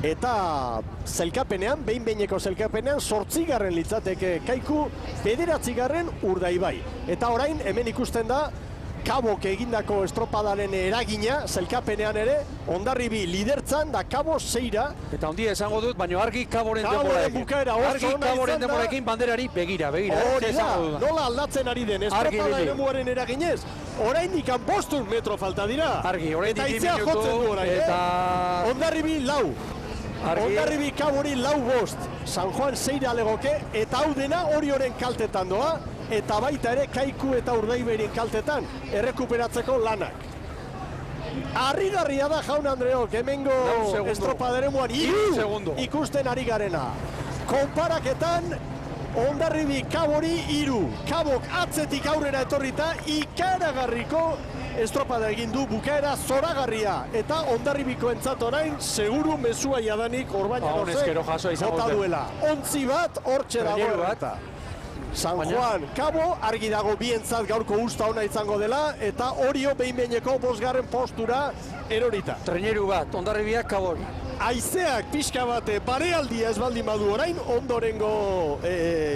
Eta zelkapenean, behin-behineko zelkapenean, 8. litzateke Kaiku, 9. Urdaibai. Eta orain, hemen ikusten da, Kabok egindako estropadaren eragina, zelkapenean ere, Hondarribi lidertzan da Kabo 6ra. Eta ondia esango dut, baina argi Kaboren bukaera argi Kaboren denborarekin banderari begira. Hori da, nola aldatzen ari den, estropada eremuaren eraginez. Oraindik 5 metro falta dira. Argi, oraindik 2 minutu. Eta itzea jotzen du orain, Hondarribi 4. Hondarribi Kabori 4-5. San Juan 6 legoke, eta hau dena Orioren kaltetan doa, eta baita ere Kaiku eta Urdaibairen kaltetan errekuperatzeko lanak. Harrigarria da, Jaun Andreok, hemengo estropaderemuan 3 ikusten ari garena. Konparaketan, Hondarribi Kabori 3. Kabok atzetik aurrera etorrita, ikaragarriko estropada egin du, bukaera zoragarria. Eta Hondarribiko entzat orain, seguru mezua jadanik Orbañagozek bota duela. 11 bat, hortxe dago errata. San Juan, Kabo, argi dago bientzat gaurko usta ona izango dela, eta Orio behin-behineko 5. postura erorita. Treneru bat, Hondarribiak Kabori. Haizeak pixka bat parealdia ez baldin badu orain, ondorengo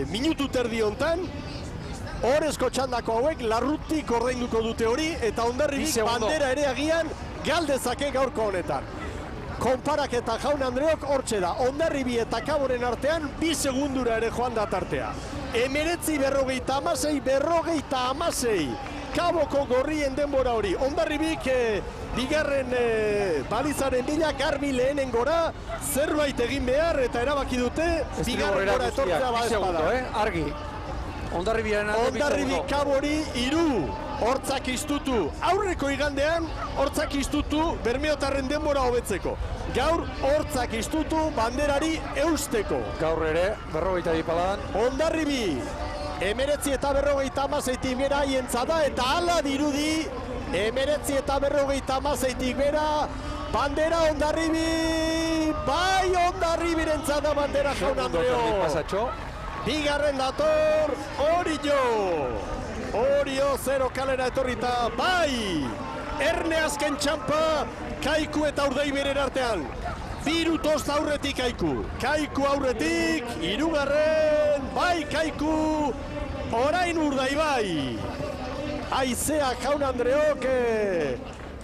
minutu terdi hontan, Orezko txandako hauek larrutik ordainduko dute hori, eta Hondarribik bandera ere agian galdezake gaurko honetan. Konparaketa, Jaun Andreok, hortxe da, Hondarribi eta Kaboren artean 2 segundura ere joan da tartea. 19:56, Kaboko gorrien denbora hori. Hondarribik bigarren balizaren bila garbi lehenen gora, zerbait egin behar eta erabaki dute bigarren gora etortzea badezpada. Argi. Hondarribi Kabori 3, hortzak iztutu. Aurreko igandean, hortzak iztutu Bermeotarren denbora hobetzeko. Gaur, hortzak iztutu banderari eusteko. Gaur ere, 52 paladan. Hondarribi, 19:56 bera haientza da, eta hala dirudi, 19:56 bera, bandera Hondarribi, bai Hondarribirentzat da bandera, Jaun Andreo. Bigarren dator, Orio 0 kalera etorrita, bai! Erne azken txampa, Kaiku eta Urdaibairen artean. 2 minutos aurretik Kaiku. Kaiku aurretik, 3. Bai Kaiku, orain Urdaibai. Haizea, Jaun Andreok,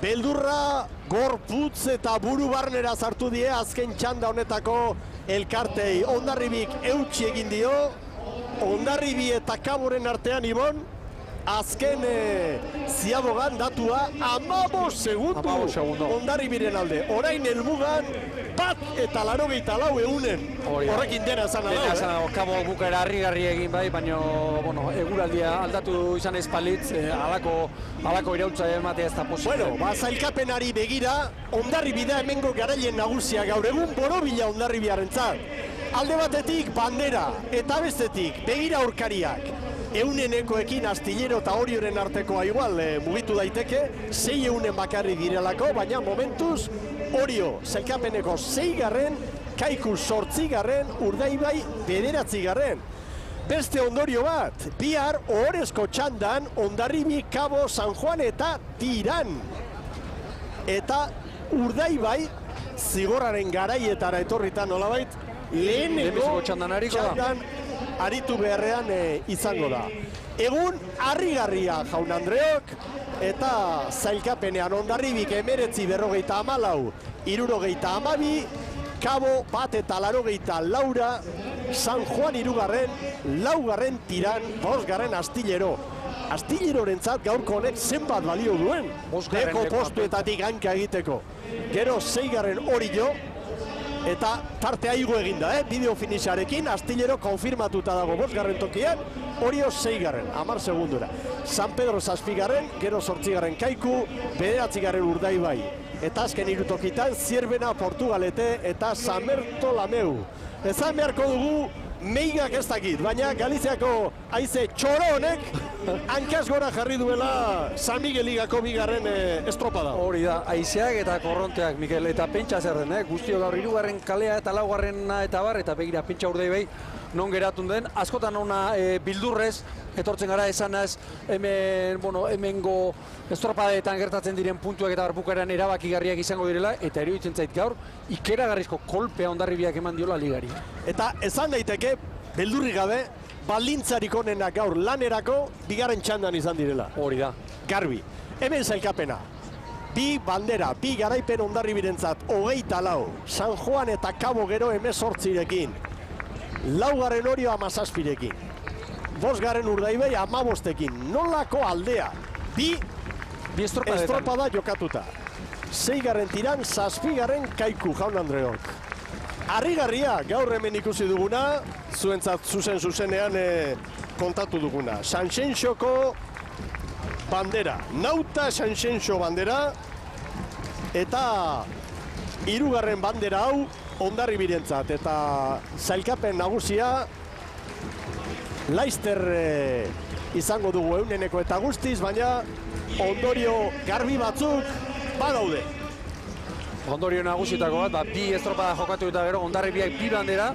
beldurra, gorputz eta buru barnera sartu die azken txanda honetako elkartei. Hondarribik eutsi egin dio, Hondarribi eta Kaboren artean, Ibon, azken ziabogan datua 15 segundu Hondarribiren alde. Orain helmugan 1,84 eunen. Horrekin dena esan da. Kabo bukaera harrigarri egin bai, baina eguraldia aldatu izan ez palitz, halako irautza ematea ez da posible. Bueno, zailkapenari begira, Hondarribi da hemengo garailen nagusia gaur egun borobila Hondarribiarentzat. Alde batetik bandera eta bestetik begira aurkariak. Eunenekoekin Astillero eta Orioren artekoa igual mugitu daiteke, 6 eunen bakarri direlako, baina momentuz Orio zelkapeneko 6. Kaiku 8. Urdaibai 9. Beste ondorio bat, bihar ohorezko txandan Hondarribi, Kabo, San Juan eta Tiran. Eta Urdaibai zigorraren garaietara etorrita nolabait, lehenengo txandan aritu beharrean izango da. Egun harrigarria Jaun Andreok, eta zailkapenean Hondarribik 19:44, 72, Kabo 1:84, San Juan 3, tiran 5. astillero. Astillerorentzat gaurko honek zenbat balio duen, deko postuetatik hanka egiteko. Gero 6. Orio, eta tartea igo eginda, bideo finixarekin, astillero konfirmatuta dago 5. tokian, Orio 6, 10 segundura. San Pedro 7, gero 8. Kaiku, 9. Urdaibai. Eta azken 3 tokitan, Zierbena, Portugalete eta San Bertolameu. Ezan beharko dugu, meigak ez dakit, baina Galiziako haize txoro honek hankaz gora jarri duela San Miguel Ligako 2. estropada. Hori da, haizeak eta korronteak, Mikel, eta pentsa zer den, guztio gaur 3. kalea eta 4. eta bar, eta begira pentsa Urdaibai non geratun den, askotan ona bildurrez, etortzen gara esanaz, hemengo estropadeetan gertatzen diren puntuak eta barbukaran erabakigarriak izango direla, eta iruditzen zait gaur, ikeragarrizko kolpea Hondarribiak eman diola ligari. Eta esan daiteke, beldurri gabe, baldintzarik onenak gaur lanerako 2. txandan izan direla. Hori da. Garbi, hemen zailkapena. 2 bandera, 2 garaipen Hondarribirentzat 24, San Juan eta Kabo gero 18rekin. 4. Orio 17rekin. 5. Urdaibai 15ekin. Nolako aldea? 2 estropada jokatuta. 6. tiran, 7. Kaiku, Jaun Andreok. Harrigarria, gaur hemen ikusi duguna, zuentzat zuzenean kontatu duguna. Sanxenxoko bandera, Nauta Sanxenxo bandera, eta 3. bandera hau Hondarribirentzat, eta zailkapen nagusia Laister izango dugu euneneko eta guztiz, baina ondorio garbi batzuk badaude. Ondorio nagusitako bat, 2 estropada jokatu eta gero Hondarribiak 2 bandera,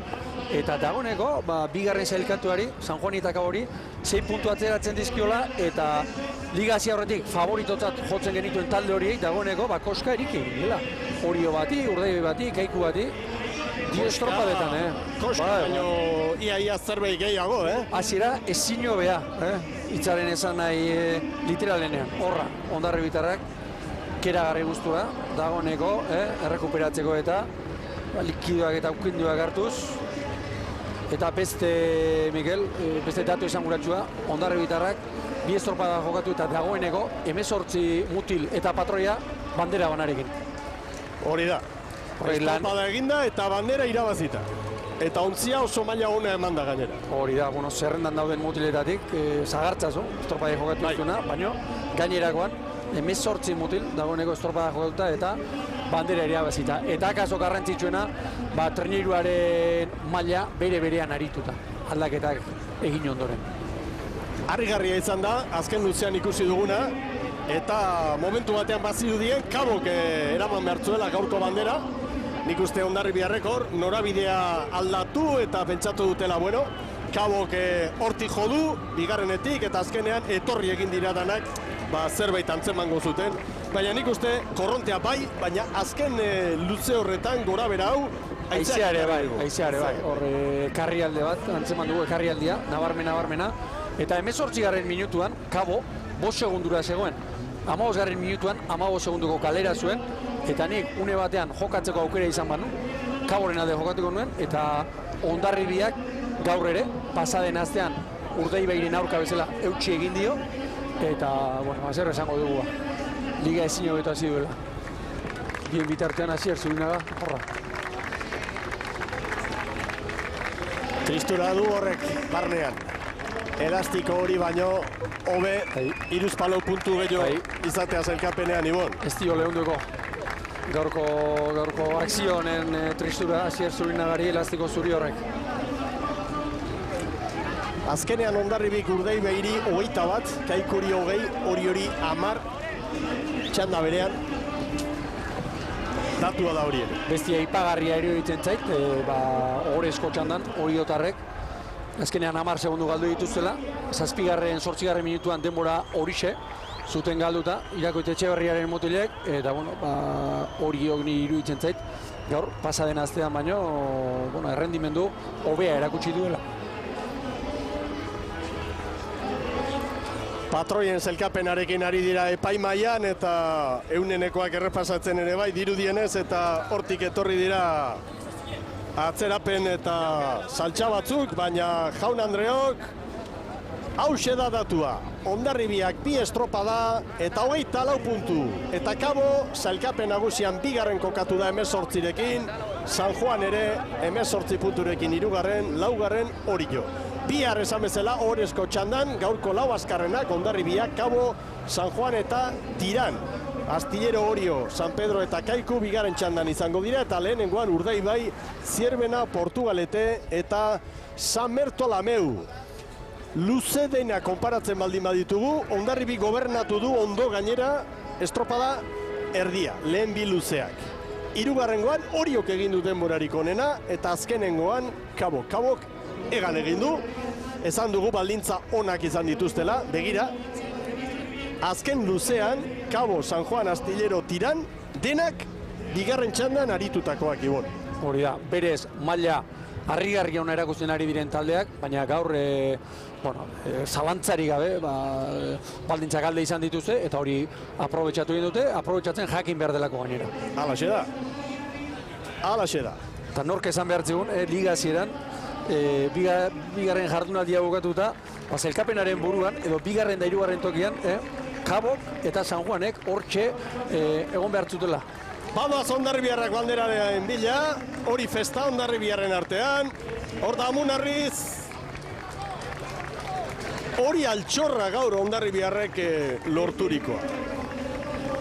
eta dagoneko, 2. zailkatuari, San Juan eta Kabori, 6 puntu atzeratzen dizkiola, eta liga hasi aurretik favoritotzat jotzen genituen talde horiek, dagoneko, koska erik egin dela. Orio bati, Urdaibai bati, Kaiku bati, 2 estropadetan, Koska, baino ia zerbait gehiago, Hasiera ezin hobea, hitzaren esan nahi literalenean, horra, Hondarribitarrak, keragarri guztua, dagoneko, errekuperatzeko eta likidoak eta ukinduak hartuz. Eta beste, Mikel, beste datu esan guratxua, Hondarribitarrak 2 estropada jokatu eta dagoeneko 18 mutil eta patroia bandera banarekin. Hori da. Estropada eginda eta bandera irabazita. Eta ontzia oso maila ona eman da gainera. Hori da, zerrendan dauden mutiletatik, zagartzazo, estropada jokatu dutuna, baina gainerakoan 18 mutil dagoeneko estropada jokatuta eta bandera irabazita. Eta kaso garrantzitsuena, treniruaren maila berean arituta, aldaketak egin ondoren. Harrigarria izan da, azken luzean ikusi duguna, eta momentu batean bazirudien Kabok eraman behartzuela gaurko bandera. Nik uste Hondarribiarrek hor, norabidea aldatu eta pentsatu dutela, Kabok hortik jodu, 2. eta azkenean etorri egin diradanak, zerbait antzemango zuten. Baina nik uste korrontea bai, baina azken luze horretan gora bera hau, aizeare bai. Hor karrialde bat, antzeman dugu karrialdia, nabarmena. Eta 18. minutuan, Kabo, 5 segundura zegoen. 15. minutuan, 15 segunduko kalera zuen, eta nik une batean jokatzeko aukera izan banu, Kaboren alde jokatuko nuen, eta Hondarribiak gaur ere, pasaden astean Urdaibairen aurka bezala eutsi egin dio, eta, zer esango dugu, liga ezin hobeto hasi duela. Bien bitartean Asier Zubinaga, horra. Tristura du horrek barnean. Elastiko hori baino, hobe, 3 puntu gehiago izatea zailkapenean, Ibon. Ez dio lehunduko. Gaurko akzionen tristura Asier Zubinagari elastiko zuri horrek. Azkenean Hondarribik Urdaibairi 21, Kaikuri 20, Oriori 10, txanda berean, datua da horien. Bestia ipagarria iruditzen zait, ogorezko txandan, Oriotarrek, azkenean 10 segundu galdu dituztela, 7. 8. minutuan denbora horixe, zuten galduta, Irakoit Etxeberriaren mutilek, eta Oriok ni iruditzen zait, gaur pasa den astean baino, bueno, errendimendu hobea erakutsi duela. Patroien zelkapenarekin ari dira epaimailan eta eunenekoak errepasatzen ere bai dirudienez eta hortik etorri dira atzerapen eta saltsa batzuk, baina Jaun Andreok hauxe da datua. Hondarribiak 2 estropada eta 24 puntu. Eta Kabo sailkapen nagusian 2. kokatu da 18rekin, San Juan ere 18 punturekin 3., 4. Orio. Bihar esan bezala Orezko txandan, gaurko 4 azkarrenak Hondarribiak, Kabo, San Juan eta Tiran. Astillero, Orio, San Pedro eta Kaiku 2. txandan izango dira eta lehenengoan Urdaibai, Zierbena, Portugalete eta San Bertolameu. Luze deina konparatzen baldin baditugu, Hondarribi gobernatu du ondo gainera estropada erdia, lehen 2 luzeak. 3. Oriok egin du denborarik onena eta azkenengoan Kabok egan egin du. Esan dugu baldintza onak izan dituztela, begira. Azken luzean, Kabo, San Juan, Astillero, Tiran, denak 2. txandan aritutakoak ibon. Hori da, berez, maila harrigarria ona erakusten ari diren taldeak, baina gaur zalantzari gabe baldintzak alde izan dituzte eta hori aprobetxatu egin dute, aprobetxatzen jakin behar delako gainera. Halaxe da. Eta nork esan behar zigun, liga hasieran, bigarren jardunaldia bukatuta, zelkapenaren buruan, edo 2. da 3. tokian, Kabok eta San Juanek hortxe egon behar zutela. Badoaz Hondarribiarrak banderaren bila, hori festa Hondarribiarren artean, hor da Amunarriz, hori altxorra gaur Hondarribiarrek lorturikoa.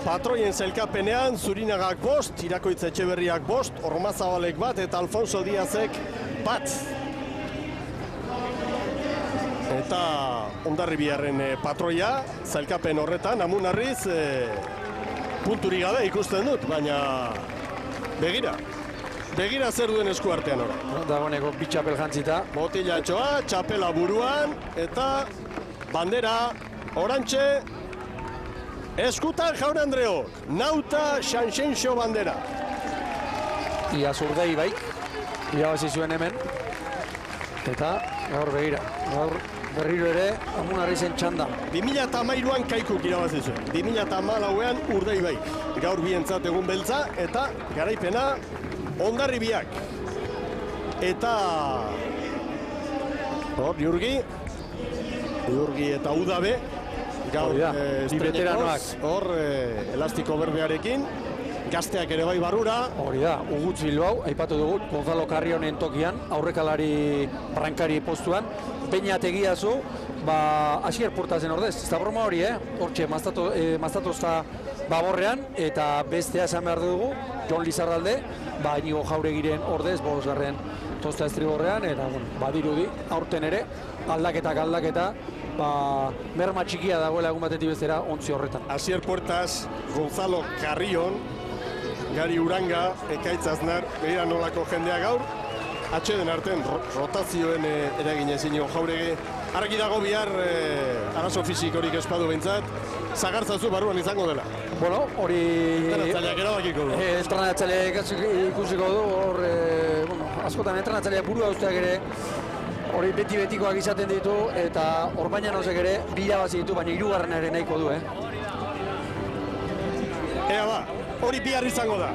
Patroien zelkapenean Zurinagak 5, Irakoitz Etxeberriak 5, Ormazabalek 1 eta Alfonso Diazek 1. Eta Hondarribiarren patroia, zelkapen horretan, Amunarriz, punturi gabe ikusten dut, baina begira zer duen esku artean ora. Dagoeneko 2 txapel jantzita. Botilatxoa, txapela buruan, eta bandera, orantxe, eskutan Jaun Andreok, Nauta Xanxenxo bandera. Ia Urdai baik, irabazi zuen hemen, eta gaur begira, gaur berriro ere Amunarrizen txanda. 2013an Kaikuk irabazi zuen, 2014an Urdaibai. Gaur bientzat egun beltza eta garaipena Hondarribiak. Eta hor Jurgi eta Udabe gaur veteranoak hor elastiko berdearekin. Gazteak ere bai barrura. Hori da, Ugutz Bilbao, aipatu dugu, Gonzalo Carrionen tokian, aurrekalari brankari postuan, Beñat Egiazu, Asier Portazen ordez, ez da broma hori, hortxe maztatozta baborrean, eta bestea esan behar dugu, Jon Lizarralde, Inigo Jauregiren ordez, 5. tosta estriborrean, eta badirudi, aurten ere, aldaketa, merma txikia dagoela egun batetik bestera, ontzi horretan. Asier Puertas, Gonzalo Carrion, Gari Uranga, Ekaitz Aznar, begira nolako jendea gaur, atxeden arten rotazioen eraginez Inigo Jauregi. Argi dago bihar arazo fisikorik espadu behintzat, zagartzazu barruan izango dela. Bueno, hori... Entrenatzaileak erabakiko du. Entrenatzaileak ikusiko du, hor, askotan entrenatzaileak burua usteak ere, hori betikoak izaten ditu, eta Orbañanosek ere birabazi ditu, baina 3. ere nahiko du, Ea hori bihar izango da.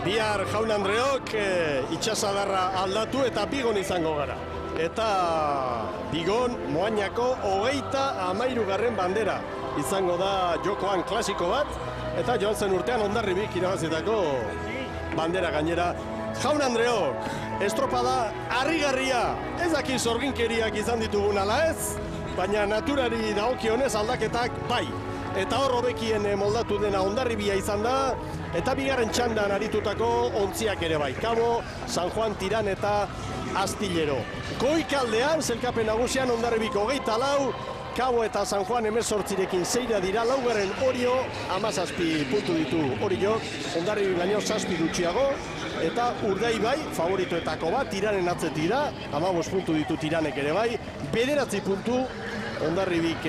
Bihar Jaun Andreok itxasadarra aldatu eta Bigon izango gara. Eta Bigon Moañako 33. bandera izango da jokoan klasiko bat, eta joan zen urtean Hondarribik irabazitako bandera gainera. Jaun Andreok, estropada harrigarria, ez daki sorginkeriak izan ditugun ala ez, baina naturari dagokionez aldaketak bai. Eta hor hobekien moldatu dena Hondarribia izan da, eta 2. txandan aritutako ontziak ere bai. Kabo, San Juan, Tiran eta Astillero. Goikaldean, zelkapen nagusian Hondarribik 24, Kabo eta San Juan 18rekin 6 dira, 4. Orio, 17 puntu ditu Orio, Hondarribi baino 7 gutxiago, eta Urdaibai favoritoetako bat, Tiranen atzetik da, 15 puntu ditu Tiranek ere bai, 9 puntu Hondarribik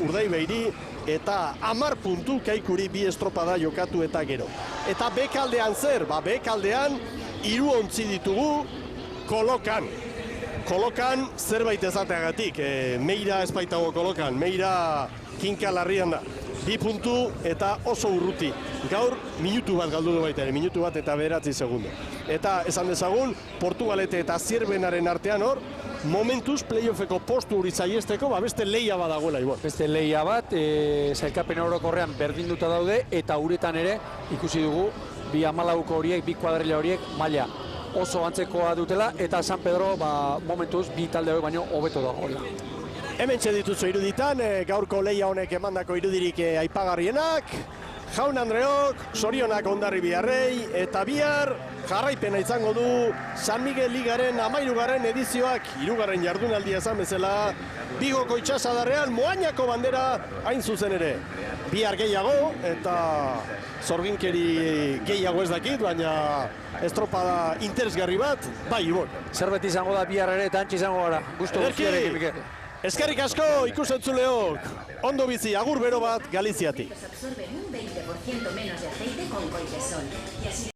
Urdaibairi, eta 10 puntu Kaikuri 2 estropada jokatu eta gero. Eta bekaldean zer? Bekaldean hiru ontzi ditugu kolokan. Kolokan zerbait ezateagatik, Meira ez baitago kolokan, Meira kinka larrian da. 2 puntu eta oso urruti. Gaur minutu bat galdu du baita ere, minutu bat eta 9 segundo. Eta esan dezagun, Portugalete eta Zierbenaren artean hor, momentuz playoffeko postu hori zaiesteko, beste leia badagoela, Ibon. Beste leia bat, sailkapen orokorrean berdinduta daude, eta uretan ere ikusi dugu, bi 14 horiek, bi kuadrilla horiek, maila oso antzekoa dutela, eta San Pedro momentuz bi talde hori baino hobeto dagoela. Hemen dituzu iruditan, gaurko leia honek emandako irudirik aipagarrienak, Jaun Andreok, sorionak Hondarribiarrei, eta bihar jarraipena izango du San Miguel Ligaren 13. edizioak, 3. jardunaldia esan bezala, Bigoko itsasadarrean Moañako bandera hain zuzen ere. Bihar gehiago, eta zorginkeri gehiago ez dakit, baina estropada interesgarri bat, bai, Ibon. Zerbait izango da bihar ere, eta antxe izango gara. Gusto guztiarekin, Mikel. Eskerrik asko ikusentzuleok, ondo bizi agur bero bat Galiziatik. Absorben un 20% menos de aceite con Coltesol.